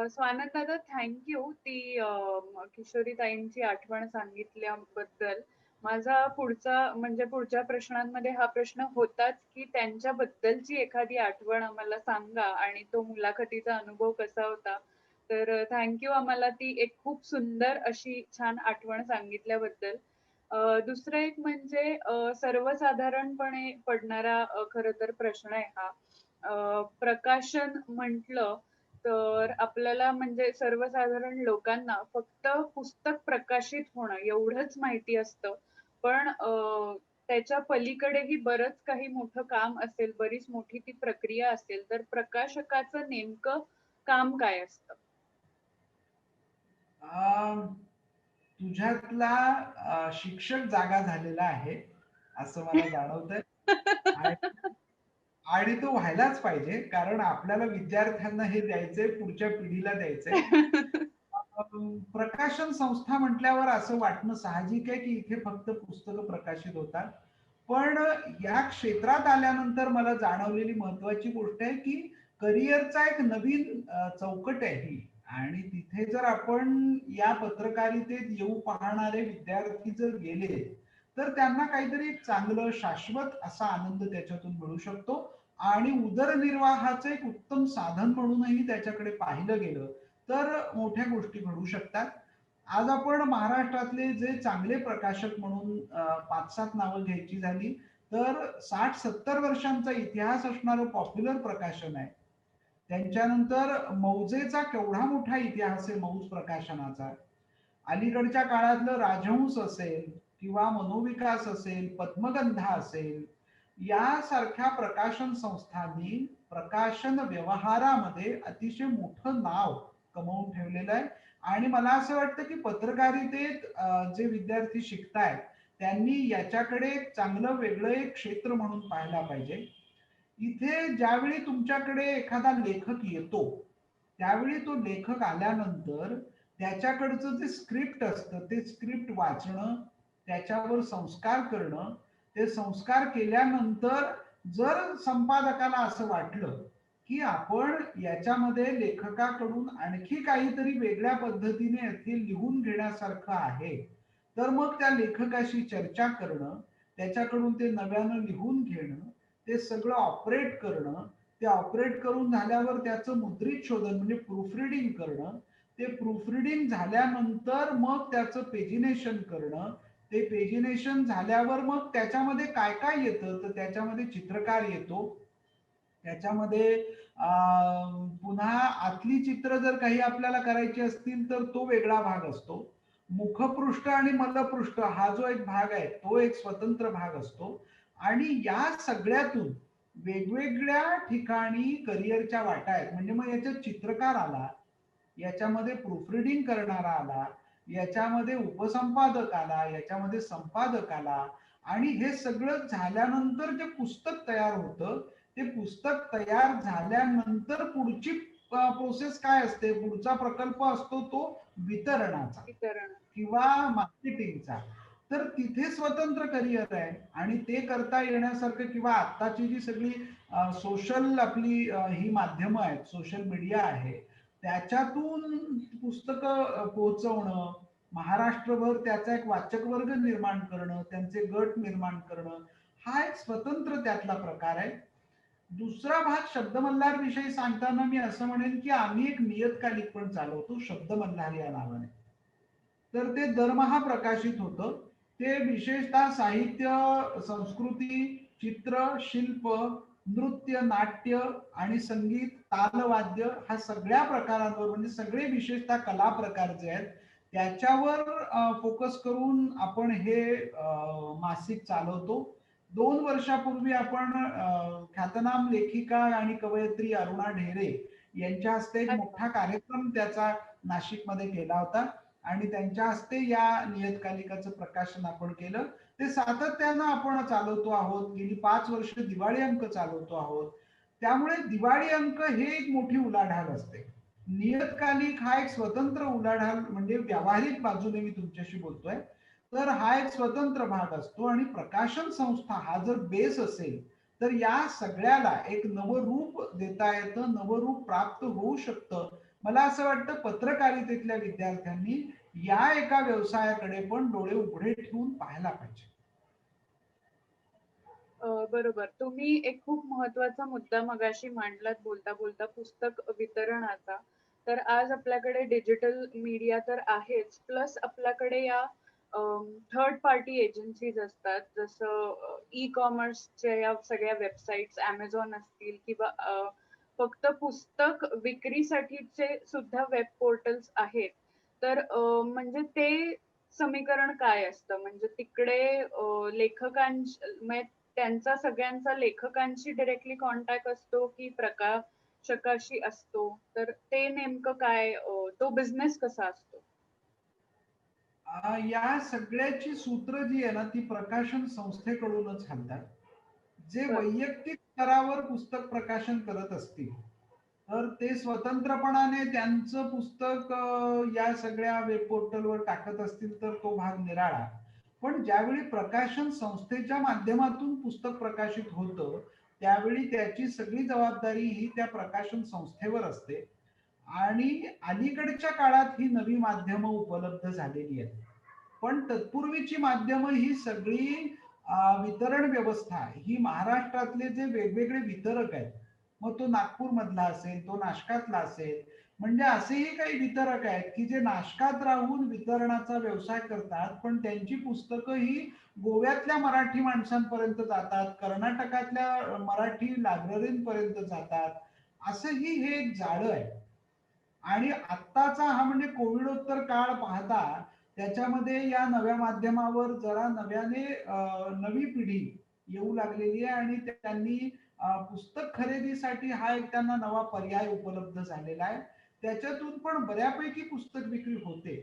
स्वानंद दादा, थँक्यू ती किशोरी ताईंची आठवण सांगितल्याबद्दल. माझा पुढच्या प्रश्नांमध्ये हा प्रश्न होताच की त्यांच्याबद्दलची एखादी आठवण आम्हाला सांगा आणि तो मुलाखतीचा अनुभव कसा होता. तर थँक्यू आम्हाला ती एक खूप सुंदर अशी छान आठवण सांगितल्याबद्दल. दुसरं एक म्हणजे सर्वसाधारणपणे पडणारा खरं तर प्रश्न आहे हा. प्रकाशन म्हटलं तर आपल्याला म्हणजे सर्वसाधारण लोकांना फक्त पुस्तक प्रकाशित होणं एवढंच माहिती असतं. पण त्याच्या पलीकडेही बरंच काही मोठं काम असेल, बरीच मोठी ती प्रक्रिया असेल. तर प्रकाशकाचं नेमकं काम काय असतं? तुझ्यातला शिक्षक जागा झालेला आहे असं मला जाणवतंय. आणि तो व्हायलाच पाहिजे, कारण आपल्याला विद्यार्थ्यांना हे द्यायचंय, पुढच्या पिढीला द्यायचंय. प्रकाशन संस्था म्हटल्यावर असं वाटणं साहजिक आहे की इथे फक्त पुस्तकं प्रकाशित होतात. पण या क्षेत्रात आल्यानंतर मला जाणवलेली महत्वाची गोष्ट आहे की करिअरचा एक नवीन चौकट आहे ही. आणि तिथे जर आपण या पत्रकारितेत येऊ पाहणारे विद्यार्थी जर गेले तर त्यांना काहीतरी चांगलं शाश्वत असा आनंद त्याच्यातून मिळू शकतो. आणि उदरनिर्वाहाचं एक उत्तम साधन म्हणूनही त्याच्याकडे पाहिलं गेलं तर मोठ्या गोष्टी घडू शकतात. आज आपण महाराष्ट्रातले जे चांगले प्रकाशक म्हणून 5-7 नावं घ्यायची झाली तर 60-70 वर्षांचा इतिहास असणारं पॉप्युलर प्रकाशन आहे. त्यांच्यानंतर मौजेचा केवढा मोठा इतिहास आहे मौज प्रकाशनाचा. अलीकडच्या काळातलं राजहंस असेल किंवा मनोविकास असेल, पद्मगंधा असेल, यासारख्या प्रकाशन संस्थांनी प्रकाशन व्यवहारामध्ये अतिशय मोठं नाव कमवून ठेवलेलं आहे. आणि मला असं वाटतं की पत्रकारितेत जे विद्यार्थी शिकतायत त्यांनी याच्याकडे चांगलं वेगळं एक क्षेत्र म्हणून पाहायला पाहिजे. इथे ज्यावेळी तुमच्याकडे एखादा लेखक येतो त्यावेळी तो लेखक आल्यानंतर त्याच्याकडचं जे स्क्रिप्ट असतं ते स्क्रिप्ट वाचणं, त्याच्यावर संस्कार करणं, ते संस्कार केल्यानंतर जर संपादकाला असं वाटलं की आपण याच्यामध्ये लेखकाकडून आणखी काहीतरी वेगळ्या पद्धतीने येथे लिहून घेण्यासारखं आहे तर मग त्या लेखकाशी चर्चा करणं, त्याच्याकडून ते नव्यानं लिहून घेणं, ते सगळं ऑपरेट करणं, ते ऑपरेट करून झाल्यावर त्याचं मुद्रित शोधन म्हणजे प्रूफ रिडिंग करणं, ते प्रूफ रिडिंग झाल्यानंतर मग त्याचं पेजिनेशन करणं, ते पेजिनेशन झाल्यावर मग त्याच्यामध्ये काय काय येतं तर त्याच्यामध्ये चित्रकार येतो, त्याच्यामध्ये पुन्हा आतली चित्र जर काही आपल्याला करायची असतील तर तो वेगळा भाग असतो. मुखपृष्ठ आणि मलपृष्ठ हा जो एक भाग आहे तो एक स्वतंत्र भाग असतो. आणि या सगळ्यातून वेगवेगळ्या ठिकाणी करिअरच्या वाटा आहेत. म्हणजे मग याच्यात चित्रकार आला, याच्यामध्ये प्रूफ रिडिंग करणारा आला, याच्यामध्ये उपसंपादक आला, याच्यामध्ये संपादक आला. आणि हे सगळं झाल्यानंतर जे पुस्तक तयार होतं ते पुस्तक तयार झाल्यानंतर पुढची प्रोसेस काय असते, पुढचा प्रकल्प असतो तो वितरणाचा किंवा मार्केटिंगचा. तर तिथे स्वतंत्र करिअर आहे आणि ते करता येण्यासारखं किंवा आत्ताची जी सगळी सोशल आपली ही माध्यमं आहेत, सोशल मीडिया आहे, त्याच्यातून पुस्तकं पोहोचवणं, महाराष्ट्रभर त्याचा एक वाचक वर्ग निर्माण करणं, त्यांचे गट निर्माण करणं, हा एक स्वतंत्र त्यातला प्रकार आहे. दुसरा भाग शब्दमल्हार विषयी सांगताना मी असं म्हणेन की आम्ही एक नियतकालिक पण चालवतो शब्दमल्हार या नावाने. तर ते दरमहा प्रकाशित होतं. ते विशेषतः साहित्य, संस्कृती, चित्र, शिल्प नृत्य, नाट्य आणि संगीत, तालवाद्य हा सगळ्या प्रकारांवर म्हणजे सगळे विशेषतः कला प्रकार जे आहेत त्याच्यावर फोकस करून आपण हे मासिक चालवतो. 2 वर्षापूर्वी आपण ख्यातनाम लेखिका आणि कवयित्री अरुणा ढेरे यांच्या हस्ते एक अरे वा. मोठा कार्यक्रम त्याचा नाशिकमध्ये केला होता आणि त्यांच्या हस्ते या नियतकालिकाचं प्रकाशन आपण केलं. ते सातत्यानं आपण चालवतो आहोत. गेली 5 वर्ष दिवाळी अंक चालवतो आहोत. त्यामुळे दिवाळी अंक हे एक मोठी उलाढाल असते. नियतकालिक हा एक स्वतंत्र उलाढाल म्हणजे व्यावहारिक बाजूने मी तुमच्याशी बोलतोय तर हा एक स्वतंत्र भाग असतो आणि प्रकाशन संस्था हा जर बेस असेल तर या सगळ्याला एक नवं रूप देता येतं, नवं रूप प्राप्त होऊ शकतं. मला असं वाटतं पत्रकारितेतल्या विद्यार्थ्यांनी या एका व्यवसायाकडे पण डोळे उघडे ठेवून पाहायला पाहिजे. बरोबर. तुम्ही एक खूप महत्वाचा मुद्दा मगाशी मांडलात बोलता बोलता पुस्तक वितरणाचा. तर आज आपल्याकडे डिजिटल मीडिया तर आहेच, प्लस आपल्याकडे या थर्ड पार्टी एजन्सीज असतात, जसं ई कॉमर्सच्या या सगळ्या वेबसाईट्स Amazon असतील किंवा फक्त पुस्तक विक्रीसाठीचे सुद्धा वेब पोर्टल्स आहेत. तर म्हणजे ते समीकरण काय असतं? म्हणजे तिकडे म्हणजे त्यांचा सगळ्यांचा लेखकांशी डायरेक्टली कॉन्टॅक्ट असतो की प्रकाशकाशी असतो? तर ते नेमकं काय, तो बिझनेस कसा असतो? या सगळ्याची सूत्र जी आहे ना ती प्रकाशन संस्थेकडूनच हलतात. जे बर. वैयक्तिक स्तरावर पुस्तक प्रकाशन करत असतील तर ते स्वतंत्रपणाने त्यांचं पुस्तक या सगळ्या वेब पोर्टलवर टाकत असतील तर तो भाग निराळा. पण ज्यावेळी प्रकाशन संस्थेच्या माध्यमातून पुस्तक प्रकाशित होतं त्यावेळी त्याची सगळी जबाबदारी ही त्या प्रकाशन संस्थेवर असते. आणि अलीकडच्या काळात ही नवी माध्यमं उपलब्ध झालेली आहेत. पण तत्पूर्वीची माध्यमं ही सगळी वितरण व्यवस्था ही महाराष्ट्रातले जे वेगवेगळे वितरक आहेत, मग तो नागपूर मधला असेल, तो नाशकातला असेल, म्हणजे असेही काही वितरक आहेत की जे नाशकात राहून वितरणाचा व्यवसाय करतात पण त्यांची पुस्तकं ही गोव्यातल्या मराठी माणसांपर्यंत जातात, कर्नाटकातल्या मराठी लायब्ररींपर्यंत जातात. असंही हे एक जाळं आहे. आणि आत्ताचा हा म्हणजे कोविडोत्तर काळ पाहता त्याच्यामध्ये या नव्या माध्यमावर जरा नव्याने नवी पिढी येऊ लागलेली आहे आणि त्यांनी पुस्तक खरेदीसाठी हा एक त्यांना नवा पर्याय उपलब्ध झालेला आहे. त्याच्यातून पण बऱ्यापैकी पुस्तक विक्री होते.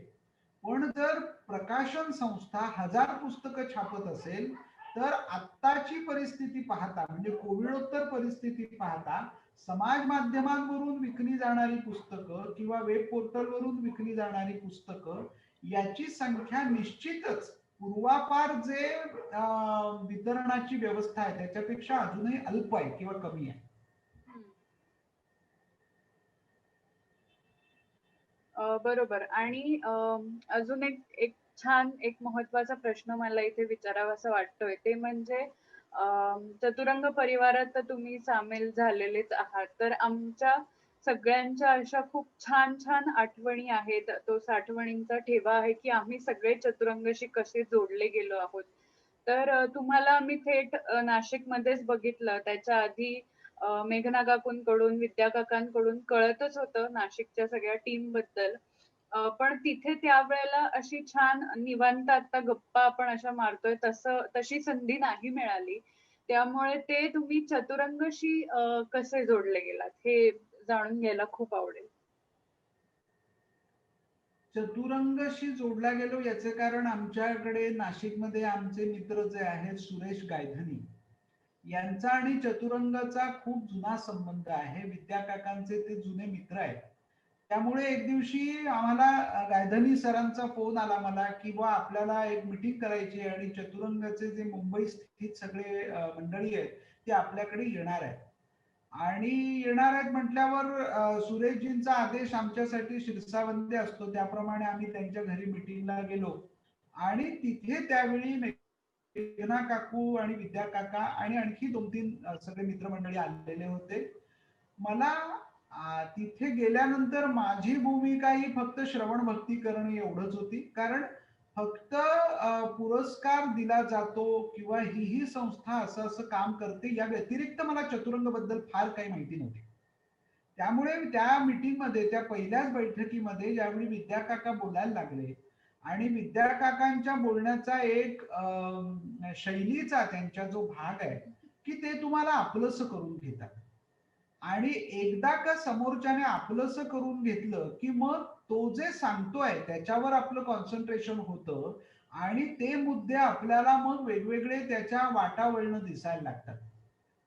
पण जर प्रकाशन संस्था 1000 पुस्तकं छापत असेल तर आत्ताची परिस्थिती पाहता म्हणजे कोविडोत्तर परिस्थिती पाहता समाज माध्यमांवरून विकली जाणारी पुस्तकं किंवा वेब पोर्टलवरून विकली जाणारी पुस्तकं याची संख्या निश्चितच पूर्वापार जे वितरणाची व्यवस्था आहे त्याच्यापेक्षा अजूनही अल्प आहे किंवा कमी आहे. बरोबर. आणि अजून एक एक छान एक महत्वाचा प्रश्न मला इथे विचारावासा वाटतोय, ते म्हणजे चतुरंग परिवारात तर तुम्ही सामील झालेलेच आहात. तर आमच्या सगळ्यांच्या अशा खूप छान छान आठवणी आहेत. तो साठवणींचा ठेवा आहे की आम्ही सगळे चतुरंगशी कसे जोडले गेलो आहोत. तर तुम्हाला आम्ही थेट नाशिकमध्येच बघितलं. त्याच्या आधी मेघना काकूंकडून, विद्या काकांकडून कळतच होतं नाशिकच्या सगळ्या टीम बद्दल. पण तिथे त्यावेळेला अशी छान निवांत आता गप्पा आपण अशा मारतोय तशी संधी नाही मिळाली. त्यामुळे ते तुम्ही चतुरंगशी कसे जोडले गेलात हे जाणून घ्यायला खूप आवडेल. चतुरंगशी जोडला गेलो याचे कारण आमच्याकडे नाशिकमध्ये आमचे मित्र जे आहेत सुरेश गायधनी यांचा आणि चतुरंगाचा खूप जुना संबंध आहे. विद्या काकांचे ते जुने मित्र आहेत. त्यामुळे एक दिवशी आम्हाला गायधनी सरांचा फोन आला मला की बा आपल्याला एक मीटिंग करायची आहे आणि चतुरंगाचे जे मुंबई स्थित सगळे मंडळी आहेत ते आपल्याकडे येणार आहेत. आणि येणार आहेत म्हटल्यावर सुरेशजींचा आदेश आमच्यासाठी शिरसावंदे असतो त्याप्रमाणे आम्ही त्यांच्या घरी मीटिंगला गेलो आणि तिथे त्यावेळी मेघना काकू आणि विद्या काका आणि आणखी 2-3 सगळे मित्रमंडळी आलेले होते. मला तिथे गेल्यानंतर माझी भूमिका ही फक्त श्रवण भक्ती करणे एवढंच होती. कारण फक्त पुरस्कार दिला जातो किंवा ही संस्था असं असं काम करते, या व्यतिरिक्त मला चतुरंग बद्दल फार काही माहिती नव्हती. त्यामुळे त्या मीटिंगमध्ये, त्या पहिल्याच बैठकीमध्ये ज्यावेळी विद्या काका बोलायला लागले आणि विद्या काकांच्या बोलण्याचा एक शैलीचा त्यांचा जो भाग आहे की ते तुम्हाला आपलंसं करून घेतात, आणि एकदा का समोरच्याने आपलंसं करून घेतलं की मग तो जे सांगतोय त्याच्यावर आपलं कॉन्सन्ट्रेशन होतं आणि ते मुद्दे आपल्याला मग वेगवेगळे त्याच्या वाटावळणं दिसायला लागतात.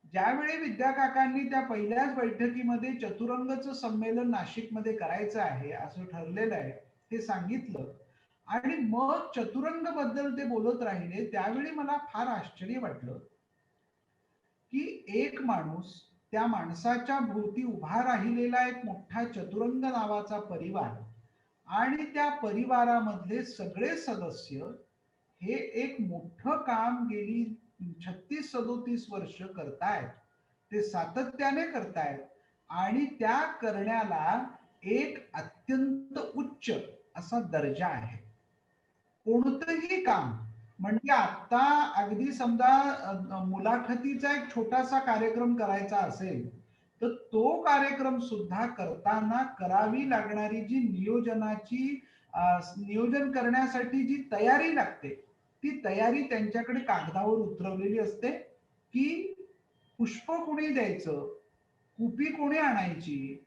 ज्यावेळी विद्या काकांनी त्या पहिल्याच बैठकीमध्ये चतुरंगचं संमेलन नाशिकमध्ये करायचं आहे असं ठरलेलं आहे हे सांगितलं, आणि मग चतुरंग बद्दल ते बोलत राहिले, त्यावेळी मला फार आश्चर्य वाटलं की एक माणूस, त्या माणसाच्या भोवती उभा राहिलेला एक मोठा चतुरंग नावाचा परिवार, आणि त्या परिवारामधले सगळे सदस्य हे एक मोठं काम गेली 36-37 वर्ष करतायत, ते सातत्याने करतायत, आणि त्या करण्याला एक अत्यंत उच्च असा दर्जा आहे. कोणतंही काम, म्हणजे आता अगदी समजा मुलाखतीचा एक छोटासा कार्यक्रम करायचा असेल तर तो कार्यक्रम सुद्धा करताना करावी लागणारी जी नियोजन करण्यासाठी जी तयारी लागते, ती तयारी त्यांच्याकडे कागदावर उतरवलेली असते की पुष्प कोणी द्यायचं, कुपी कोणी आणायची,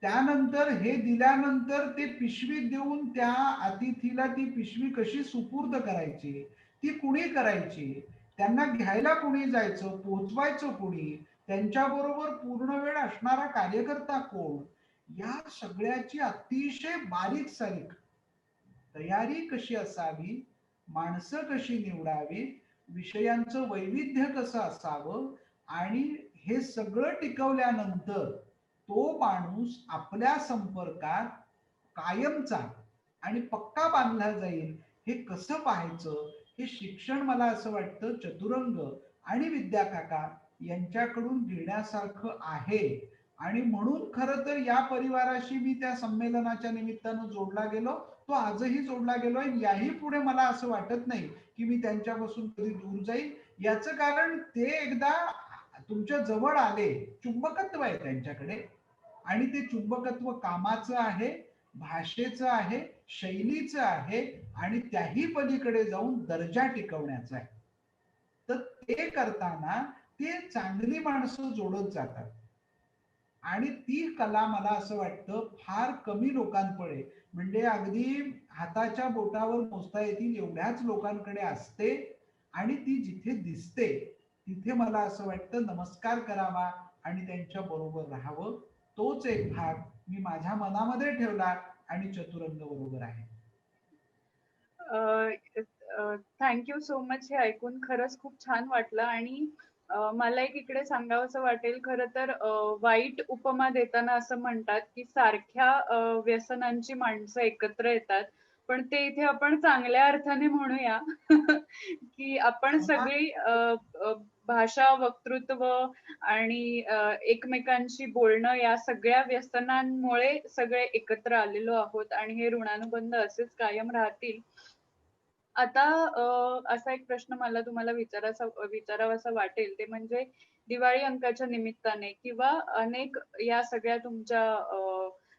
त्यानंतर हे दिल्यानंतर ते पिशवी देऊन त्या अतिथीला ती पिशवी कशी सुपूर्द करायची, ती कुणी करायची, त्यांना घ्यायला कुणी जायचं, पोहोचवायचं कुणी, त्यांच्याबरोबर पूर्ण वेळ असणारा कार्यकर्ता कोण, या सगळ्याची अतिशय बारीक सारीक तयारी कशी असावी, माणसं कशी निवडावी, विषयांचं वैविध्य कसं असावं, आणि हे सगळं टिकवल्यानंतर तो माणूस आपल्या संपर्कात कायमचा आणि पक्का बांधला जाईल हे कसं पाहायचं, हे शिक्षण मला असं वाटतं चतुरंग आणि विद्या काका यांच्याकडून घेण्यासारखं आहे. आणि म्हणून खरं तर या परिवाराशी मी त्या संमेलनाच्या निमित्तानं जोडला गेलो, तो आजही जोडला गेलोय. याही पुढे मला असं वाटत नाही की मी त्यांच्यापासून कधी दूर जाईल. याचं कारण ते एकदा तुमच्या जवळ आले, चुंबकत्व आहे त्यांच्याकडे, आणि ते चुंबकत्व कामाचं आहे, भाषेचं आहे, शैलीचं आहे, आणि त्याही पलीकडे जाऊन दर्जा टिकवण्याचं आहे. तर ते करताना ते चांगली माणसं जोडत जातात, आणि ती कला मला असं वाटतं फार कमी लोकांकडे, म्हणजे अगदी हाताच्या बोटावर मोजता येतील एवढ्याच लोकांकडे असते, आणि ती जिथे दिसते तिथे मला असं वाटतं नमस्कार करावा आणि त्यांच्या बरोबर राहावं. तोच एक भाग मी माझ्या मनामध्ये ठेवला आणि चतुरंग बरोबर आहे. Thank you so much. हे ऐकून खरंच खूप छान वाटलं. आणि मला एक इकडे सांगावंसं वाटेल, खरं तर वाईट उपमा देताना असं म्हणतात की सारख्या व्यसनांची माणसं एकत्र येतात, पण ते इथे आपण चांगल्या अर्थाने म्हणूया की आपण सगळी भाषा, वक्तृत्व आणि एकमेकांशी बोलणं या सगळ्या व्यसनांमुळे सगळे एकत्र आलेलो आहोत, आणि हे ऋणानुबंध असेच कायम राहतील. आता असा एक प्रश्न मला तुम्हाला विचारावासा वाटेल, ते म्हणजे दिवाळी अंकाच्या निमित्ताने किंवा अनेक या सगळ्या तुमच्या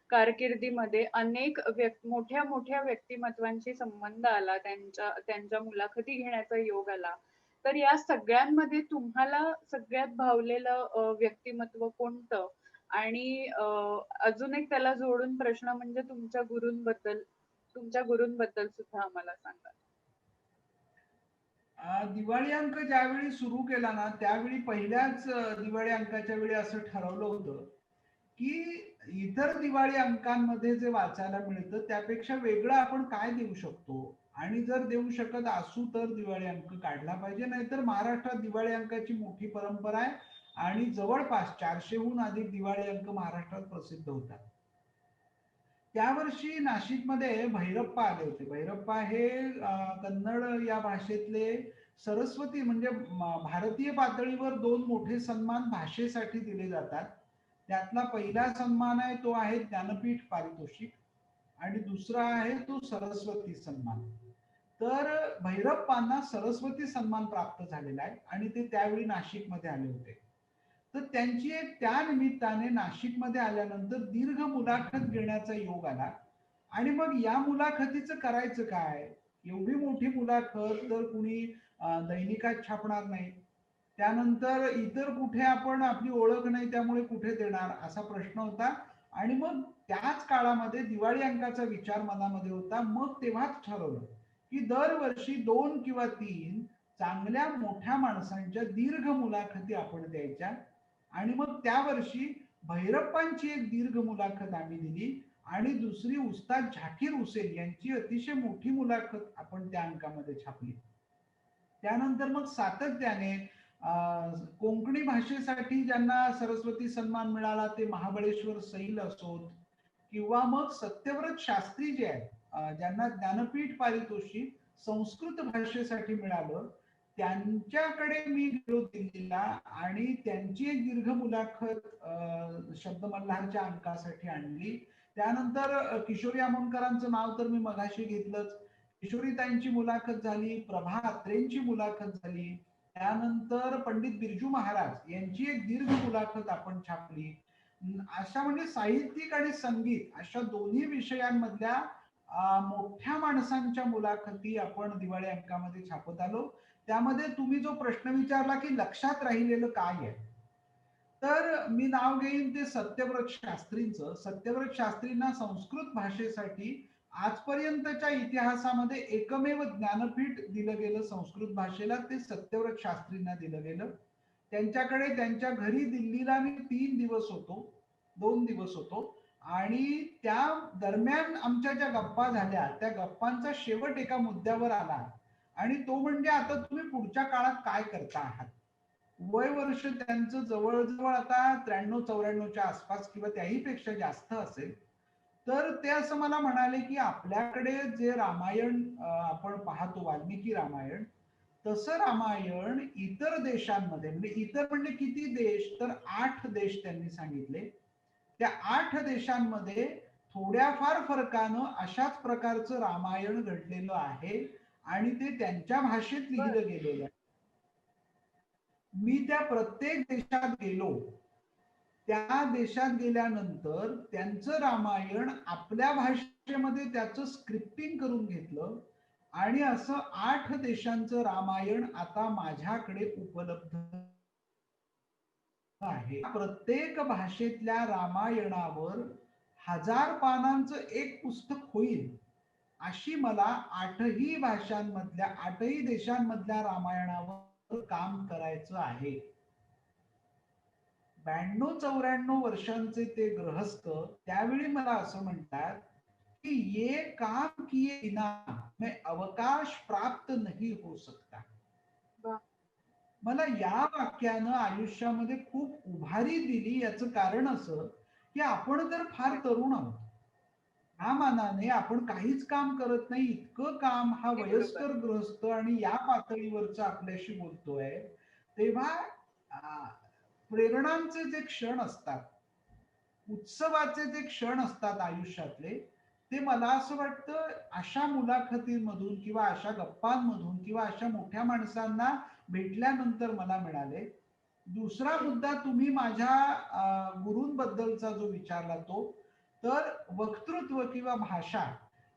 कारकिर्दीमध्ये अनेक मोठ्या मोठ्या व्यक्तिमत्वांशी संबंध आला, त्यांच्या मुलाखती घेण्याचा योग आला, तर या सगळ्यांमध्ये तुम्हाला सगळ्यात भावलेलं व्यक्तिमत्व कोणतं? आणि अजून एक त्याला जोडून प्रश्न म्हणजे तुमच्या गुरूंबद्दल सुद्धा आम्हाला सांगा. दिवाळी अंक ज्यावेळी सुरू केला ना, त्यावेळी पहिल्याच दिवाळी अंकाच्या वेळी असं ठरवलं होतं की इतर दिवाळी अंकांमध्ये जे वाचायला मिळतं त्यापेक्षा वेगळं आपण काय देऊ शकतो, आणि जर देऊ शकत असू तर दिवाळी अंक काढला पाहिजे. नाहीतर महाराष्ट्रात दिवाळी अंकाची मोठी परंपरा आहे, आणि जवळपास 400हून अधिक दिवाळी अंक महाराष्ट्रात प्रसिद्ध होतात. त्यावर्षी नाशिकमध्ये भैरप्पा आले होते. भैरप्पा हे कन्नड या भाषेतले सरस्वती, म्हणजे भारतीय पातळीवर 2 मोठे सन्मान भाषेसाठी दिले जातात. त्यातला पहिला सन्मान आहे तो आहे ज्ञानपीठ पारितोषिक, आणि दुसरा आहे तो सरस्वती सन्मान. तर भैरप्पांना सरस्वती सन्मान प्राप्त झालेला आहे आणि ते त्यावेळी नाशिकमध्ये आले होते. तर त्यांची एक त्या निमित्ताने नाशिकमध्ये आल्यानंतर दीर्घ मुलाखत घेण्याचा योग आला. आणि मग या मुलाखतीचं करायचं काय? एवढी मोठी मुलाखत तर कुणी दैनिकात छापणार नाही. त्यानंतर इतर कुठे आपण आपली ओळख नाही त्यामुळे कुठे देणार असा प्रश्न होता. आणि मग त्याच काळामध्ये दिवाळी अंकाचा विचार मनामध्ये होता. मग तेव्हाच ठरवलं की दरवर्षी 2 किंवा 3 चांगल्या मोठ्या माणसांच्या दीर्घ मुलाखती आपण द्यायच्या. आणि मग त्या वर्षी भैरप्पांची एक दीर्घ मुलाखत आम्ही दिली आणि दुसरी उस्ताद झाकीर हुसेन यांची अतिशय मोठी मुलाखत आपण त्या अंकामध्ये छापली. त्यानंतर मग सातत्याने कोकणी भाषेसाठी ज्यांना सरस्वती सन्मान मिळाला ते महाबळेश्वर सैल असोत किंवा मग सत्यव्रत शास्त्री जे आहेत ज्यांना ज्ञानपीठ पारितोषिक संस्कृत भाषेसाठी मिळालं, त्यांच्याकडे मी गेलो दिल्लीला आणि त्यांची एक दीर्घ मुलाखत शब्दमल्हारच्या अंकासाठी आणली. त्यानंतर किशोरी आमोणकरांचं नाव तर मी मगाशी घेतलंच. किशोरीताईंची मुलाखत झाली, प्रभा अत्रेंची मुलाखत झाली. त्यानंतर पंडित बिरजू महाराज यांची एक दीर्घ मुलाखत आपण छापली. अशा म्हणजे साहित्यिक आणि संगीत अशा दोन्ही विषयांमधल्या मोठ्या माणसांच्या मुलाखती आपण दिवाळी अंकामध्ये छापत आलो. त्यामध्ये तुम्ही जो प्रश्न विचारला की लक्षात राहिलेलं काय आहे, तर मी नाव घेईन ते सत्यव्रत शास्त्रींचं. सत्यव्रत शास्त्रींना संस्कृत भाषेसाठी आजपर्यंतच्या इतिहासामध्ये एकमेव ज्ञानपीठ दिलं गेलं संस्कृत भाषेला, ते सत्यव्रत शास्त्रींना दिलं गेलं. त्यांच्याकडे त्यांच्या घरी दिल्लीला मी 3 दिवस होतो, 2 दिवस होतो. आणि त्या दरम्यान आमच्या ज्या गप्पा झाल्या त्या गप्पांचा शेवट एका मुद्द्यावर आला आणि तो म्हणजे आता तुम्ही पुढच्या काळात काय करता आहात. वय वर्ष त्यांचं जवळजवळ आता 93-94च्या आसपास किंवा त्याही पेक्षा जास्त असेल. तर ते असं मला म्हणाले की आपल्याकडे जे रामायण आपण पाहतो वाल्मिकी रामायण, तसं रामायण इतर देशांमध्ये म्हणजे इतर म्हणजे किती देश, तर 8 देश त्यांनी सांगितले. त्या 8 देशांमध्ये थोड्याफार फरकानं अशाच प्रकारचं रामायण घडलेलं आहे आणि ते त्यांच्या भाषेत लिहिलं गेलेलं आहे. मी त्या प्रत्येक देशात गेलो. त्या देशात गेल्यानंतर त्यांचं रामायण आपल्या भाषेमध्ये त्याचं स्क्रिप्टिंग करून घेतलं आणि असं 8 देशांचं रामायण आता माझ्याकडे उपलब्ध आहे. प्रत्येक भाषेतल्या रामायणावर 1000 पानांचं एक पुस्तक होईल अशी मला 8ही भाषांमधल्या 8ही देशांमधल्या रामायणावर काम करायचं आहे. 92-94 वर्षांचे ते गृहस्थ त्यावेळी मला असं म्हणतात कि ये काम किए बिना मैं अवकाश प्राप्त नहीं हो सकता. मला या वाक्यानं आयुष्यामध्ये खूप उभारी दिली. याचं कारण असं की आपण तर फार तरुण आहोत. या मानाने आपण काहीच काम करत नाही. इतकं काम हा वयस्कर गृहस्थ आणि या पातळीवरचा आपल्याशी बोलतोय. तेव्हा प्रेरणांचे जे क्षण असतात, उत्सवाचे जे क्षण असतात आयुष्यातले, ते मला असं वाटतं अशा मुलाखतींमधून किंवा अशा गप्पांमधून किंवा अशा मोठ्या माणसांना भेटल्यानंतर मला मिळाले. दुसरा मुद्दा तुम्ही माझ्या गुरूंबद्दलचा जो विचारला तो, तर वक्तृत्व किंवा भाषा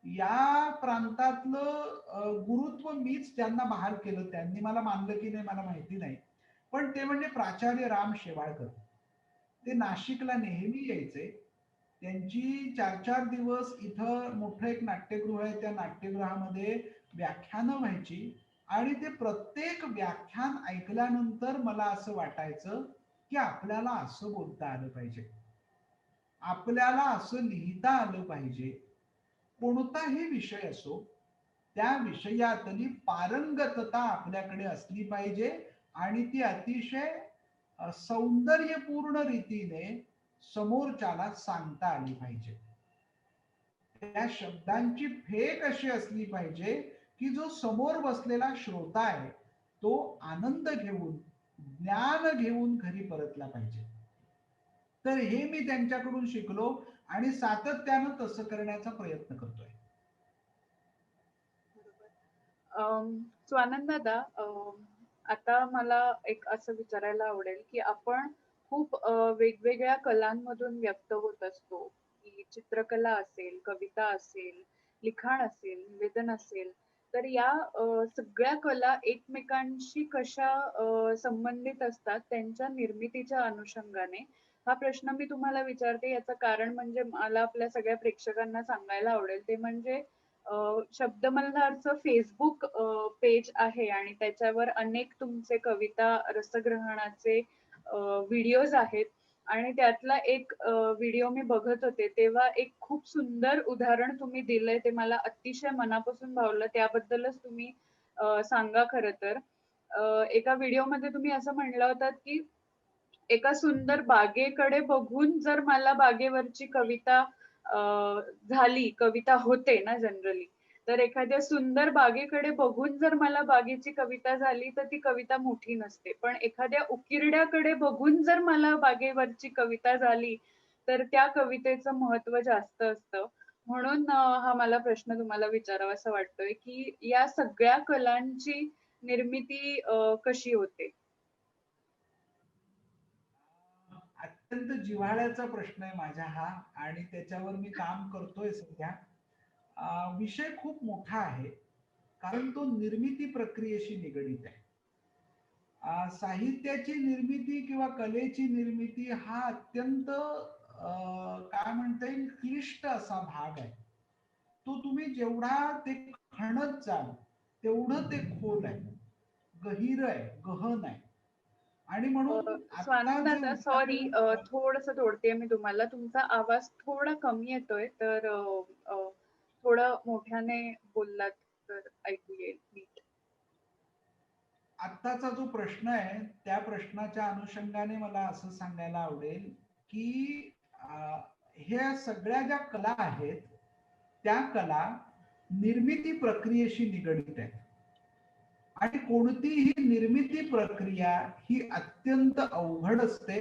या प्रांतातलं गुरुत्व मीच त्यांना बहाल केलं. त्यांनी मला मानलं की नाही मला माहिती नाही, पण ते म्हणजे प्राचार्य राम शेवाळकर. ते नाशिकला नेहमी यायचे. त्यांची 4-4 दिवस इथं मोठं एक नाट्यगृह आहे, त्या नाट्यगृहामध्ये व्याख्यानं व्हायची आणि ते प्रत्येक व्याख्यान ऐकल्यानंतर मला असं वाटायचं की आपल्याला असं बोलता आलं पाहिजे, आपल्याला असं लिहिता आलं पाहिजे. कोणताही विषय असो त्या विषयातली पारंगतता आपल्याकडे असली पाहिजे आणि ती अतिशय सौंदर्यपूर्ण रीतीने समोरच्याला सांगता आली पाहिजे. त्या शब्दांची फेक अशी असली पाहिजे की जो समोर बसलेला श्रोता आहे तो आनंद घेऊन ज्ञान घेऊन घरी परतला पाहिजे. तर हे मी त्यांच्याकडून शिकलो आणि सातत्यानं तसं करण्याचा प्रयत्न करतोय. स्वानंद दादा, आता मला एक असं विचारायला आवडेल की आपण खूप वेगवेगळ्या कलांमधून व्यक्त होत असतो, की चित्रकला असेल, कविता असेल, लिखाण असेल, निवेदन असेल. तर या सगळ्या कला एकमेकांशी कशा संबंधित असतात त्यांच्या निर्मितीच्या अनुषंगाने, हा प्रश्न मी तुम्हाला विचारते. याचं कारण म्हणजे मला आपल्या सगळ्या प्रेक्षकांना सांगायला आवडेल ते म्हणजे शब्दमल्हारचं फेसबुक पेज आहे आणि त्याच्यावर अनेक तुमचे कविता रसग्रहणाचे व्हिडिओज आहेत. आणि त्यातला एक व्हिडिओ मी बघत होते तेव्हा एक खूप सुंदर उदाहरण तुम्ही दिलंय, ते मला अतिशय मनापासून भावलं. त्याबद्दलच तुम्ही सांगा. खरं तर एका व्हिडिओमध्ये तुम्ही असं म्हणलं होतात की एका सुंदर बागेकडे बघून जर मला बागेवरची कविता झाली, कविता होते ना जनरली, तर एखाद्या सुंदर बागेकडे बघून जर मला बागेची कविता झाली तर ती कविता मोठी नसते. पण एखाद्या उकिरड्याकडे बघून जर मला बागेवरची कविता झाली तर त्या कवितेचं महत्व जास्त असतं. म्हणून हा मला प्रश्न तुम्हाला विचारावासा वाटतोय की या सगळ्या कलांची निर्मिती कशी होते? अत्यंत जिव्हाळ्याचा प्रश्न आहे माझा हा, आणि त्याच्यावर मी काम करतोय सध्या. विषय खूप मोठा आहे, कारण तो निर्मिती प्रक्रियेशी निगडीत आहे. साहित्याची निर्मिती किंवा कलेची निर्मिती हा अत्यंत काय म्हणता येईल क्लिष्ट असा भाग आहे. तो तुम्ही जेवढा ते खणत जाल तेवढं ते खोल आहे, गहीर आहे, गहन आहे. आणि म्हणून आता जे स्वानंदाचा सॉरी, उदाहरण थोडस तोडते मी तुम्हाला. तुमचा आवाज थोडा कमी येतोय, तर थोडं मोठ्याने बोललात तर ऐकू येईल नीट. आत्ताचा जो प्रश्न आहे त्या प्रश्नाच्या अनुषंगाने मला असं सांगायला आवडेल की ह्या सगळ्या ज्या कला आहेत त्या कला निर्मिती प्रक्रियेशी निगडित आहेत. आणि कोणतीही निर्मिती प्रक्रिया ही अत्यंत अवघड असते.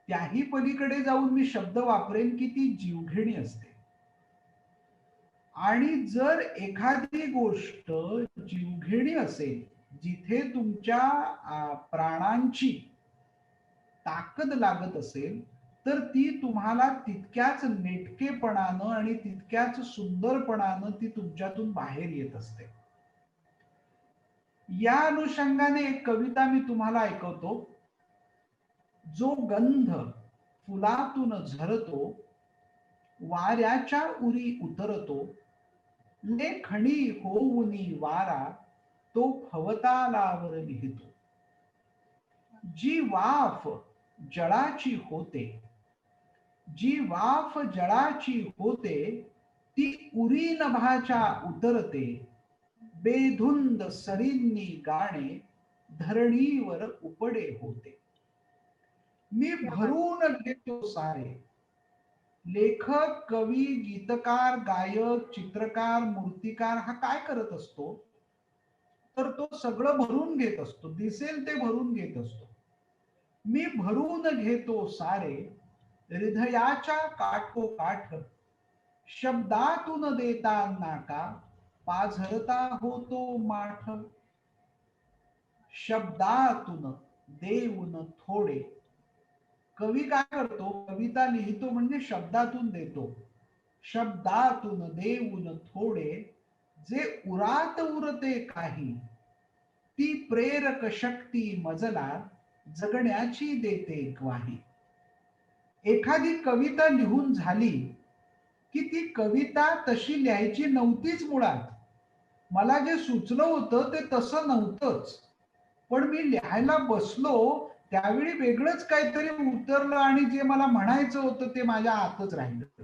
त्याही पलीकडे जाऊन मी शब्द वापरेन की ती जीवघेणी असते. आणि जर एखादी गोष्ट जीवघेणी असेल, जिथे तुमच्या प्राणांची ताकद लागत असेल, तर ती तुम्हाला तितक्याच नेटकेपणानं आणि तितक्याच सुंदरपणानं ती तुमच्यातून बाहेर येत असते. या अनुषंगाने एक कविता मी तुम्हाला ऐकवतो. जो गंध फुलातून झरतो, वाऱ्याच्या उरी उतरतो, लेखणी होऊनी वारा तो फवतालावर लिहितो. जी वाफ जळाची होते, जी वाफ जळाची होते, ती उरी नभाच्या उतरते, बेधुंद सरींनी गाणे धरणीवर उपडे होते. मी क्या बात. भरून घेतो सारे. लेखक, कवी, गीतकार, गायक, चित्रकार, मूर्तिकार हा काय करत असतो, तर तो सगळं भरून घेत असतो, दिसेल ते भरून घेत असतो. मी भरून घेतो सारे, हृदयाच्या काठोकाठ, शब्दातून देता नाका, पाझरता होतो माठ. शब्दातून देऊन थोडे. कवी काय करतो, कविता लिहितो म्हणजे शब्दातून देतो. शब्दातून देऊन थोडे, जे उरात उरते काही, ती प्रेरक शक्ती मजला जगण्याची देते ग्वाही. एखादी कविता लिहून झाली की ती कविता तशी लिहायची नव्हतीच मुळात. मला जे सुचलं होतं ते तसं नव्हतंच, पण मी लिहायला बसलो त्यावेळी वेगळंच काहीतरी उतरलं आणि जे मला म्हणायचं होतं ते माझ्या आतच राहिलं.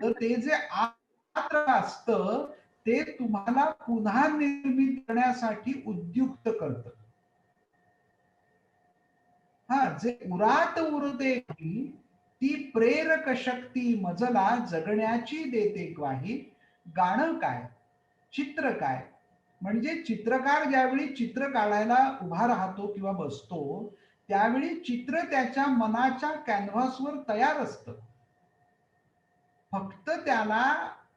तर ते जे आत असतं ते तुम्हाला पुन्हा निर्मित करण्यासाठी उद्युक्त करतं. जे उरात उरते ती प्रेरक शक्ती मजला जगण्याची देते ग्वाही. गाणं काय, चित्र काय, म्हणजे चित्रकार ज्यावेळी चित्र काढायला उभा राहतो किंवा बसतो त्यावेळी चित्र त्याच्या मनाच्या कॅनव्हासवर तयार असतं. फक्त त्याला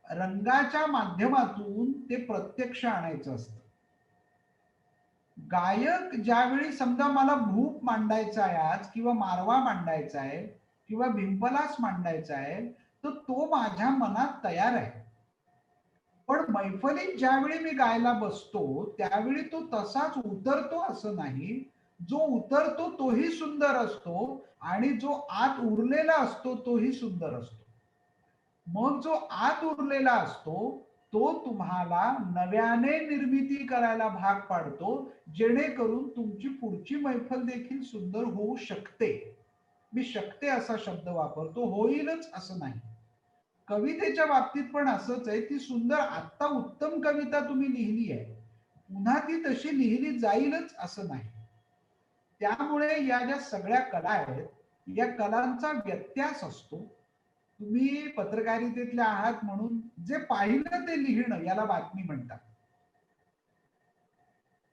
रंगाच्या माध्यमातून ते प्रत्यक्ष आणायचं असतं. गायक ज्यावेळी समजा मला भूप मांडायचा आहे आज, किंवा मारवा मांडायचा आहे, किंवा भिंपलास मांडायचा आहे, तर तो माझ्या मनात तयार आहे. पण मैफलीत ज्यावेळी मी गायला बसतो त्यावेळी तो तसाच उतरतो असं नाही. जो उतरतो तोही सुंदर असतो आणि जो आत उरलेला असतो तोही सुंदर असतो. मग जो आत उरलेला असतो तो तुम्हाला नव्याने निर्मिती करायला भाग पाडतो, जेणेकरून तुमची पुढची मैफल देखील सुंदर होऊ शकते. मी शकते असा शब्द वापरतो, होईलच असं नाही. कवितेच्या बाबतीत पण असंच आहे. ती सुंदर, आत्ता उत्तम कविता तुम्ही लिहिली आहे, पुन्हा ती तशी लिहिली जाईलच असं नाही. त्यामुळे या ज्या सगळ्या कला आहेत, या कलांचा व्यत्यास असतो. तुम्ही पत्रकारितेतले आहात म्हणून जे पाहिलं ते लिहिणं याला बातमी म्हणतात.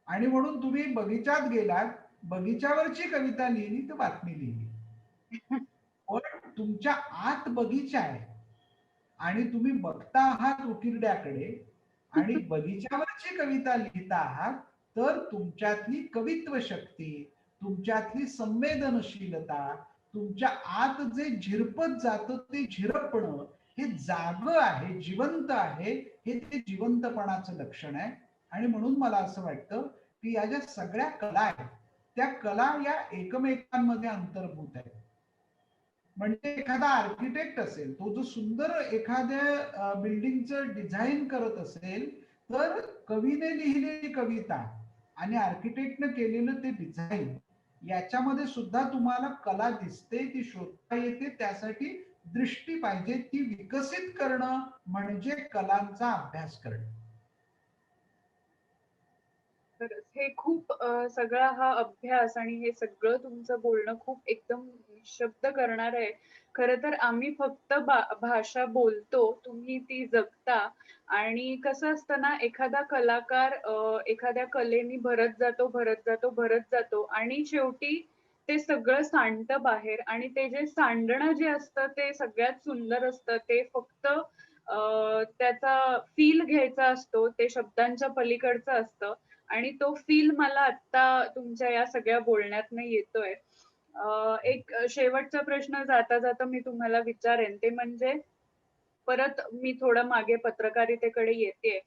आणि म्हणून तुम्ही बगीचात गेलात, बगीच्यावरची कविता लिहिली तर बातमी लिहिली. पण तुमच्या आत बगीचा आहे आणि तुम्ही बघता आहात उकिरड्याकडे आणि बगीच्यावरची कविता लिहिता आहात, तर तुमच्यातली कवित्व शक्ती, तुमच्यातली संवेदनशीलता, तुमच्या आत जे झिरपत जातं ते झिरपणं, हे जागं आहे, जिवंत आहे, हे ते जिवंतपणाचं लक्षण आहे. आणि म्हणून मला असं वाटतं की या ज्या सगळ्या कला आहेत त्या कला या एकमेकांमध्ये अंतर्भूत आहेत. म्हणजे एखादा आर्किटेक्ट असेल, तो जो सुंदर एखाद्या बिल्डिंगचं डिझाईन करत असेल, तर कवीने लिहिलेली कविता आणि आर्किटेक्टने केलेलं ते डिझाईन याच्यामध्ये सुद्धा तुम्हाला कला दिसते, ती शोधता येते. त्यासाठी दृष्टी पाहिजे, ती विकसित करणं म्हणजे कलांचा अभ्यास करणं. खरंच हे खूप सगळा हा अभ्यास आणि हे सगळं तुमचं बोलणं खूप एकदम निःशब्द करणार आहे. खरं तर आम्ही फक्त भाषा बोलतो, तुम्ही ती जगता. आणि कसं असतं ना, एखादा कलाकार एखाद्या कलेनी भरत जातो, भरत जातो, भरत जातो आणि शेवटी ते सगळं सांडतं बाहेर. आणि ते जे सांडणं जे असतं ते सगळ्यात सुंदर असतं. ते फक्त त्याचा फील घ्यायचा असतो, ते शब्दांच्या पलीकडचं असतं. आणि तो फील मला आता तुमच्या या सगळ्या बोलण्यातनं येतोय. एक शेवटचा प्रश्न जाता जाता मी तुम्हाला विचारेन, ते म्हणजे परत मी थोडं मागे पत्रकारितेकडे येतेय,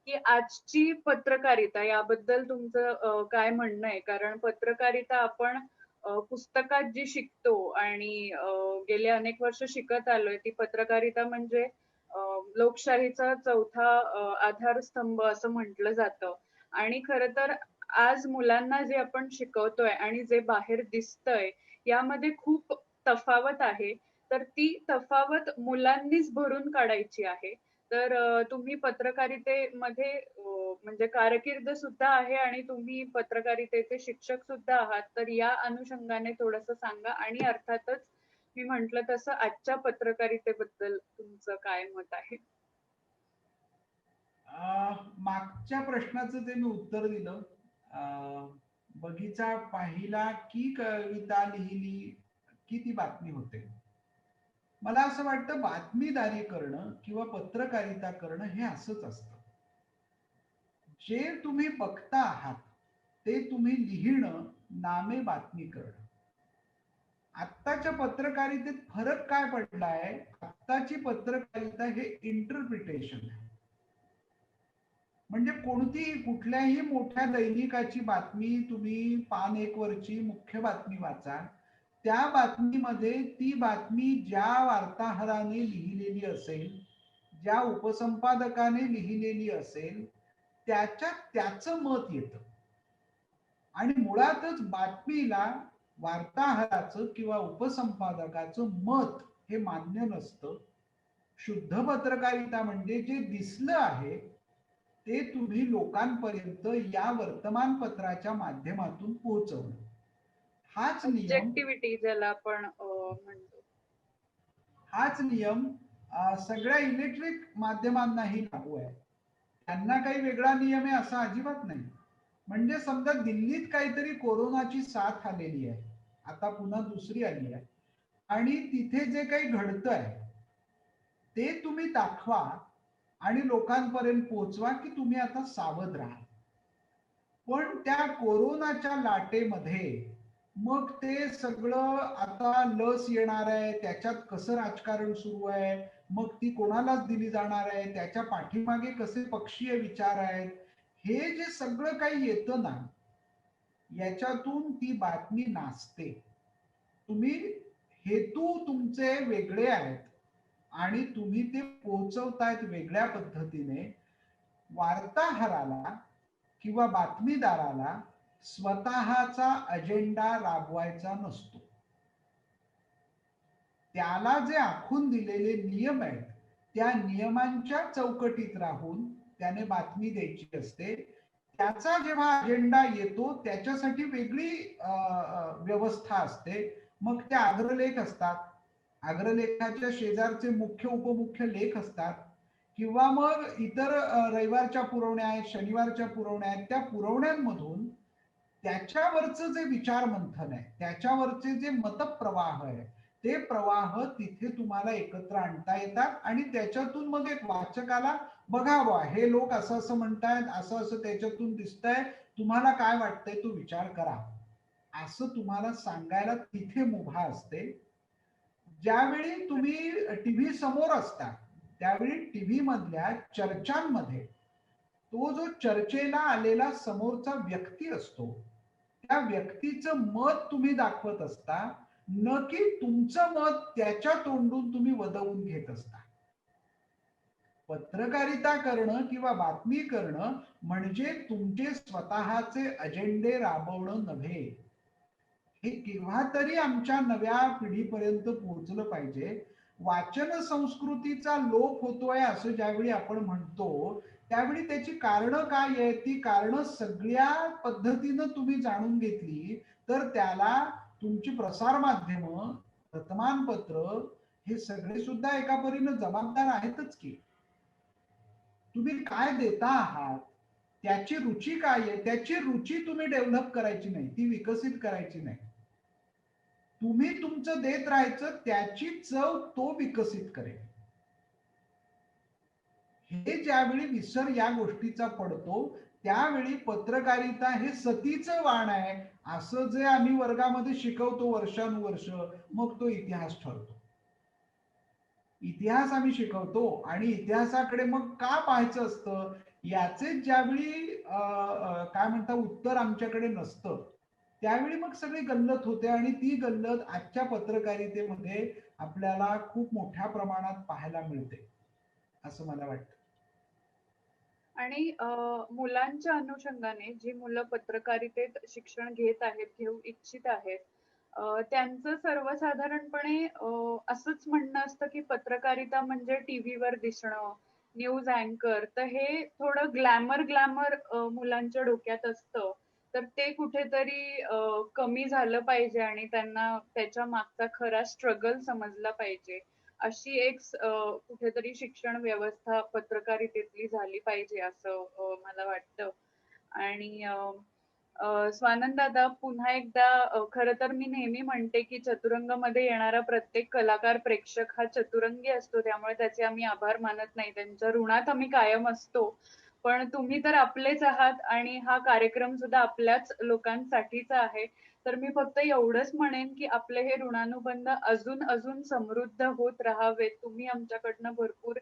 की आजची पत्रकारिता याबद्दल तुमचं काय म्हणणं आहे? कारण पत्रकारिता आपण पुस्तकात जी शिकतो आणि गेले अनेक वर्ष शिकत आलोय, ती पत्रकारिता म्हणजे लोकशाहीचा चौथा आधारस्तंभ असं म्हटलं जातं. आणि खरं तर आज मुलांना जे आपण शिकवतोय आणि जे बाहेर दिसतंय यामध्ये खूप तफावत आहे. तर ती तफावत मुलांनीच भरून काढायची आहे. तर तुम्ही पत्रकारितेमध्ये म्हणजे कारकीर्द सुद्धा आहे आणि तुम्ही पत्रकारितेचे शिक्षक सुद्धा आहात. तर या अनुषंगाने थोडंसं सांगा. आणि अर्थातच मी म्हटलं तसं आजच्या पत्रकारितेबद्दल तुमचं काय मत आहे? मागच्या प्रश्नाचं ते मी उत्तर दिलं. अं, बगीचा पाहिला की कविता लिहिली की ती बातमी होते. मला असं वाटतं बातमीदारी करणं किंवा पत्रकारिता करणं हे असंच असतं. जे तुम्ही बघता आहात ते तुम्ही लिहिणं, नामे बातमी करणं. आत्ताच्या पत्रकारितेत फरक काय पडलाय? आत्ताची पत्रकारिता हे इंटरप्रिटेशन आहे. म्हणजे कुठल्याही मोठ्या दैनिकाची बातमी तुम्ही पान 1 वरची मुख्य बातमी वाचा, त्या बातमीमध्ये ती बातमी ज्या वार्ताहराने लिहिलेली असेल, ज्या उपसंपादकाने लिहिलेली असेल, त्याच्यात त्याचं मत येतं. आणि मुळातच बातमीला वार्ताहराचं किंवा उपसंपादकाचं मत हे मान्य नसतं. शुद्ध पत्रकारिता म्हणजे जे दिसलं आहे ते तुम्ही लोकांपर्यंत या वर्तमानपत्राच्या माध्यमातून पोहोचवणं. हाच नियम ऑब्जेक्टिव्हिटी ज्याला आपण म्हणतो. हाच नियम सगळ्या इलेक्ट्रिक माध्यमांनाही लागू आहे. त्यांना काही वेगळा नियम आहे असं अजिबात नाही. म्हणजे समजा दिल्लीत काहीतरी कोरोनाची साथ आलेली आहे, आता पुन्हा दुसरी आली आहे, आणि तिथे जे काही घडतंय ते तुम्ही दाखवा, आणि लोकांपर्यंत पोहोचवा की तुम्ही आता सावध राहा. पण त्या कोरोनाच्या लाटेमध्ये मग ते सगळं आता लस येणार आहे, त्याच्यात कसं राजकारण सुरू आहे, मग ती कोणालाच दिली जाणार आहे, त्याच्या पाठीमागे कसे पक्षीय विचार आहेत, हे जे सगळं काही येतं ना, याच्यातून ती बातमी नाचते. तुम्ही हेतू तुमचे वेगळे आहेत आणि तुम्ही ते पोहोचवतायत वेगळ्या पद्धतीने. वार्ताहराला किंवा बातमीदाराला स्वतःचा अजेंडा राबवायचा नसतो. त्याला जे आखून दिलेले नियम आहेत त्या नियमांच्या चौकटीत राहून त्याने बातमी द्यायची असते. त्याचा जेव्हा अजेंडा येतो त्याच्यासाठी वेगळी व्यवस्था असते. मग ते अग्रलेख असतात, अग्रलेखाच्या शेजारचे मुख्य उपमुख्य लेख असतात, किंवा मग इतर रविवारच्या पुरवण्या आहेत, शनिवारच्या पुरवण्या आहेत, त्या पुरवण्यांमधून त्याच्यावरचं जे विचार मंथन आहे, त्याच्यावरचे जे मतप्रवाह आहे, ते प्रवाह तिथे तुम्हाला एकत्र आणता येतात आणि त्याच्यातून मग एक वाचकाला बघावा, हे लोक असं असं म्हणतायत, असं असं त्याच्यातून दिसतंय, तुम्हाला काय वाटतंय तो विचार करा, असं तुम्हाला सांगायला तिथे मुभा असते. ज्यावेळी तुम्ही टीव्ही समोर असता त्यावेळी टीव्ही मधल्या चर्चांमध्ये तो जो चर्चेला आलेला समोरचा व्यक्ती असतो त्या व्यक्तीचं मत तुम्ही दाखवत असता, न की तुमचं मत त्याच्या तोंडून तुम्ही वदवून घेत असता. पत्रकारिता करणं किंवा बातमी करणं म्हणजे तुमचे स्वतःचे अजेंडे राबवणं नव्हे. हे केव्हा तरी आमच्या नव्या पिढीपर्यंत पोहोचलं पाहिजे. वाचन संस्कृतीचा लोप होतोय असं ज्यावेळी आपण म्हणतो त्यावेळी त्याची कारणं काय आहेत, ती कारणं सगळ्या पद्धतीनं तुम्ही जाणून घेतली तर त्याला तुमची प्रसार माध्यम, वर्तमानपत्र हे सगळे सुद्धा एका परीनं जबाबदार आहेतच की. तुम्ही काय देता आहात, त्याची रुची काय आहे, त्याची रुची तुम्ही डेव्हलप करायची नाही, ती विकसित करायची नाही. तुम्ही तुमचं देत राहायचं, त्याची चव तो विकसित करेल. हे ज्यावेळी विसर या गोष्टीचा पडतो त्यावेळी पत्रकारिता हे सतीचं वाण आहे असं जे आम्ही वर्गामध्ये शिकवतो वर्षानुवर्ष, मग तो इतिहास ठरतो. इतिहास आम्ही शिकवतो आणि इतिहासाकडे मग का पाहायचं असतं याचे ज्यावेळी काय म्हणता उत्तर आमच्याकडे नसतं त्यावेळी मग सगळी गल्लत होते आणि ती गल्लत आजच्या पत्रकारितेमध्ये आपल्याला खूप मोठ्या प्रमाणात पाहायला मिळते असं मला वाटतं. आणि मुलांच्या अनुषंगाने जी मुलं पत्रकारितेत शिक्षण घेत आहेत, घेऊ इच्छित आहेत, त्यांचं सर्वसाधारणपणे असंच म्हणणं असतं की पत्रकारिता म्हणजे टीव्हीवर दिसणं, न्यूज अँकर. तर हे थोडं ग्लॅमर ग्लॅमर मुलांच्या डोक्यात असतं. तर ते कुठेतरी कमी झालं पाहिजे आणि त्यांना त्याच्या मागचा खरा स्ट्रगल समजला पाहिजे. अशी एक कुठेतरी शिक्षण व्यवस्था पत्रकारितेतली झाली पाहिजे असं मला वाटतं. आणि स्वानंद दादा पुन्हा एकदा खरं तर मी नेहमी म्हणते की चतुरंगमध्ये येणारा प्रत्येक कलाकार प्रेक्षक हा चतुरंगी असतो, त्यामुळे त्याचे आम्ही आभार मानत नाही, त्यांच्या ऋणात आम्ही कायम असतो. पण तुम्ही तर आपलेच आहात आणि हा कार्यक्रम सुद्धा आपल्याच लोकांसाठीचा आहे. तर मी फक्त एवढंच म्हणेन की आपले हे ऋणानुबंध अजून अजून समृद्ध होत राहावेत. तुम्ही आमच्याकडनं भरपूर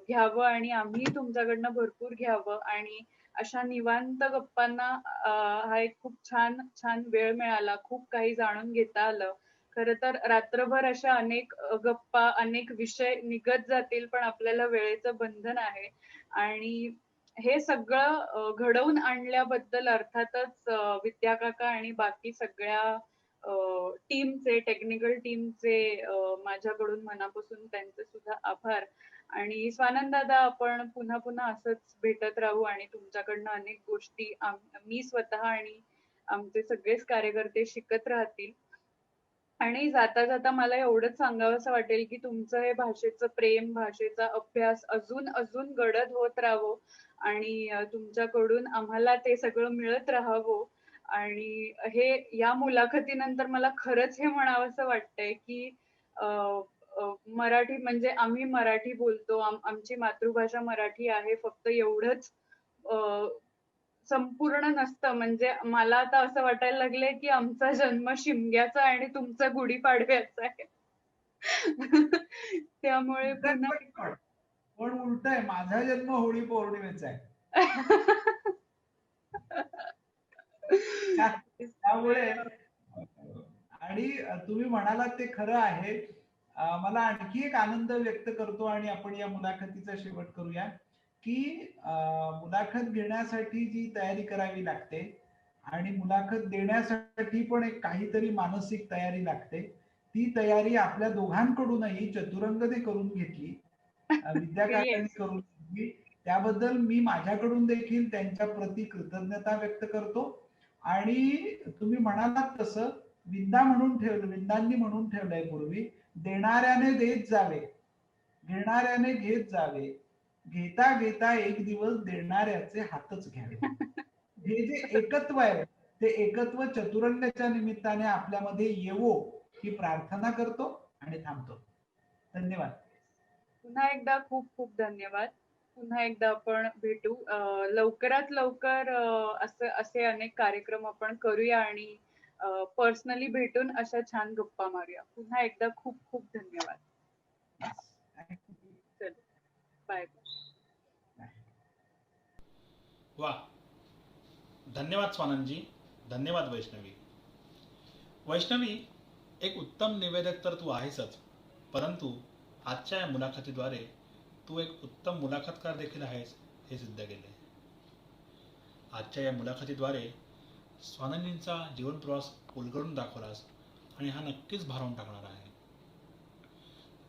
घ्यावं आणि आम्ही तुमच्याकडनं भरपूर घ्यावं आणि अशा निवांत गप्पांना हा एक खूप छान छान वेळ मिळाला. खूप काही जाणून घेता आलं. खरं तर रात्रभर अशा अनेक गप्पा, अनेक विषय निघत जातील, पण आपल्याला वेळेचं बंधन आहे. आणि हे सगळं घडवून आणल्याबद्दल अर्थातच विद्या काका आणि बाकी सगळ्या टीमचे, टेक्निकल टीमचे माझ्याकडून मनापासून त्यांचे सुद्धा आभार. आणि स्वानंद दादा, आपण पुन्हा पुन्हा असंच भेटत राहू आणि तुमच्याकडनं अनेक गोष्टी मी स्वतः आणि आमचे सगळेच कार्यकर्ते शिकत राहतील. आणि जाता जाता मला एवढंच सांगावंसं वाटेल की तुमचं हे भाषेचं प्रेम, भाषेचा अभ्यास अजून अजून गडद होत राहावं आणि तुमच्याकडून आम्हाला ते सगळं मिळत राहावं. आणि हे या मुलाखतीनंतर मला खरंच हे म्हणावंसं वाटतंय की मराठी म्हणजे आम्ही मराठी बोलतो, आमची मातृभाषा मराठी आहे, फक्त एवढंच अ, संपूर्ण नसतं. म्हणजे मला आता असं वाटायला लागलंय, की आमचा जन्म शिमग्याचा आणि तुमचा गुढीपाडव्याचा आहे. त्यामुळे पुन्हा पण उलट आहे, माझा जन्म होळी पौर्णिमेचा आहे. त्यामुळे आणि तुम्ही म्हणालात ते खरं आहे. मला आणखी एक आनंद व्यक्त करतो आणि आपण या मुलाखतीचा शेवट करूया, की मुलाखत घेण्यासाठी जी तयारी करावी लागते आणि मुलाखत देण्यासाठी पण एक काहीतरी मानसिक तयारी लागते. ती तयारी आपल्या दोघांकडूनही चतुरंगने करून घेतली, विद्या काकांनी येस. करून घेतली. त्याबद्दल मी माझ्याकडून देखील त्यांच्या प्रती कृतज्ञता व्यक्त करतो. आणि तुम्ही म्हणालात तसं विंदांनी म्हणून ठेवलंय पूर्वी, देणाऱ्याने देत जावे, घेणाऱ्याने घेत जावे, घेता घेता एक दिवस देणाऱ्याचे हातच घ्यावे. हे जे एकत्व आहे, ते एकत्व चतुरंगाच्या निमित्ताने आपल्यामध्ये येवो ही प्रार्थना करतो आणि थांबतो. धन्यवाद. पुन्हा एकदा खूप खूप धन्यवाद. पुन्हा एकदा आपण भेटू. लवकरात लवकर असे अनेक कार्यक्रम आपण करूया आणि पर्सनली भेटून अशा छान गप्पा मारूया. पुन्हा एकदा खूप खूप धन्यवाद. चल, बाय. वा, धन्यवाद स्वानंदजी, धन्यवाद वैष्णवी. वैष्णवी, एक उत्तम निवेदक तर तू आहेसच, परंतु आजच्या या मुलाखतीद्वारे तू एक उत्तम मुलाखतकार देखील आहेस हे सिद्ध केले. आजच्या या मुलाखतीद्वारे स्वानंदजींचा जीवन प्रवास उलगडून दाखवलास आणि हा नक्कीच भारावून टाकणार आहे.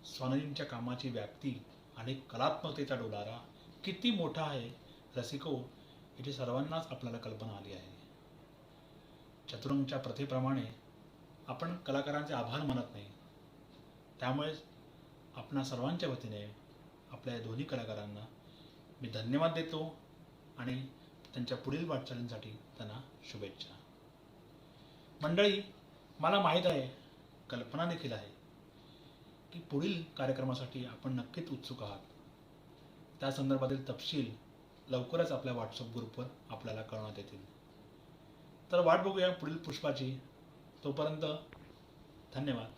स्वानंदजींच्या कामाची व्याप्ती आणि कलात्मकतेचा डोलारा किती मोठा आहे रसिको, याची सर्वांनाच आपल्याला कल्पना आली आहे. चतुरंगच्या प्रथेप्रमाणे आपण कलाकारांचे आभार मानत नाही, त्यामुळेच आपणा सर्वांच्या वतीने आपल्या दोन्ही कलाकारांना मी धन्यवाद देतो आणि त्यांच्या पुढील वाटचालींसाठी त्यांना शुभेच्छा. मंडळी, मला माहीत आहे, कल्पना देखील आहे की पुढील कार्यक्रमासाठी आपण नक्कीच उत्सुक आहात. त्या संदर्भातील तपशील लवकरच आपल्या व्हॉट्सअप ग्रुपवर आपल्याला कळवण्यात येतील. तर वाट बघूया पुढील पुष्पाची. तोपर्यंत धन्यवाद.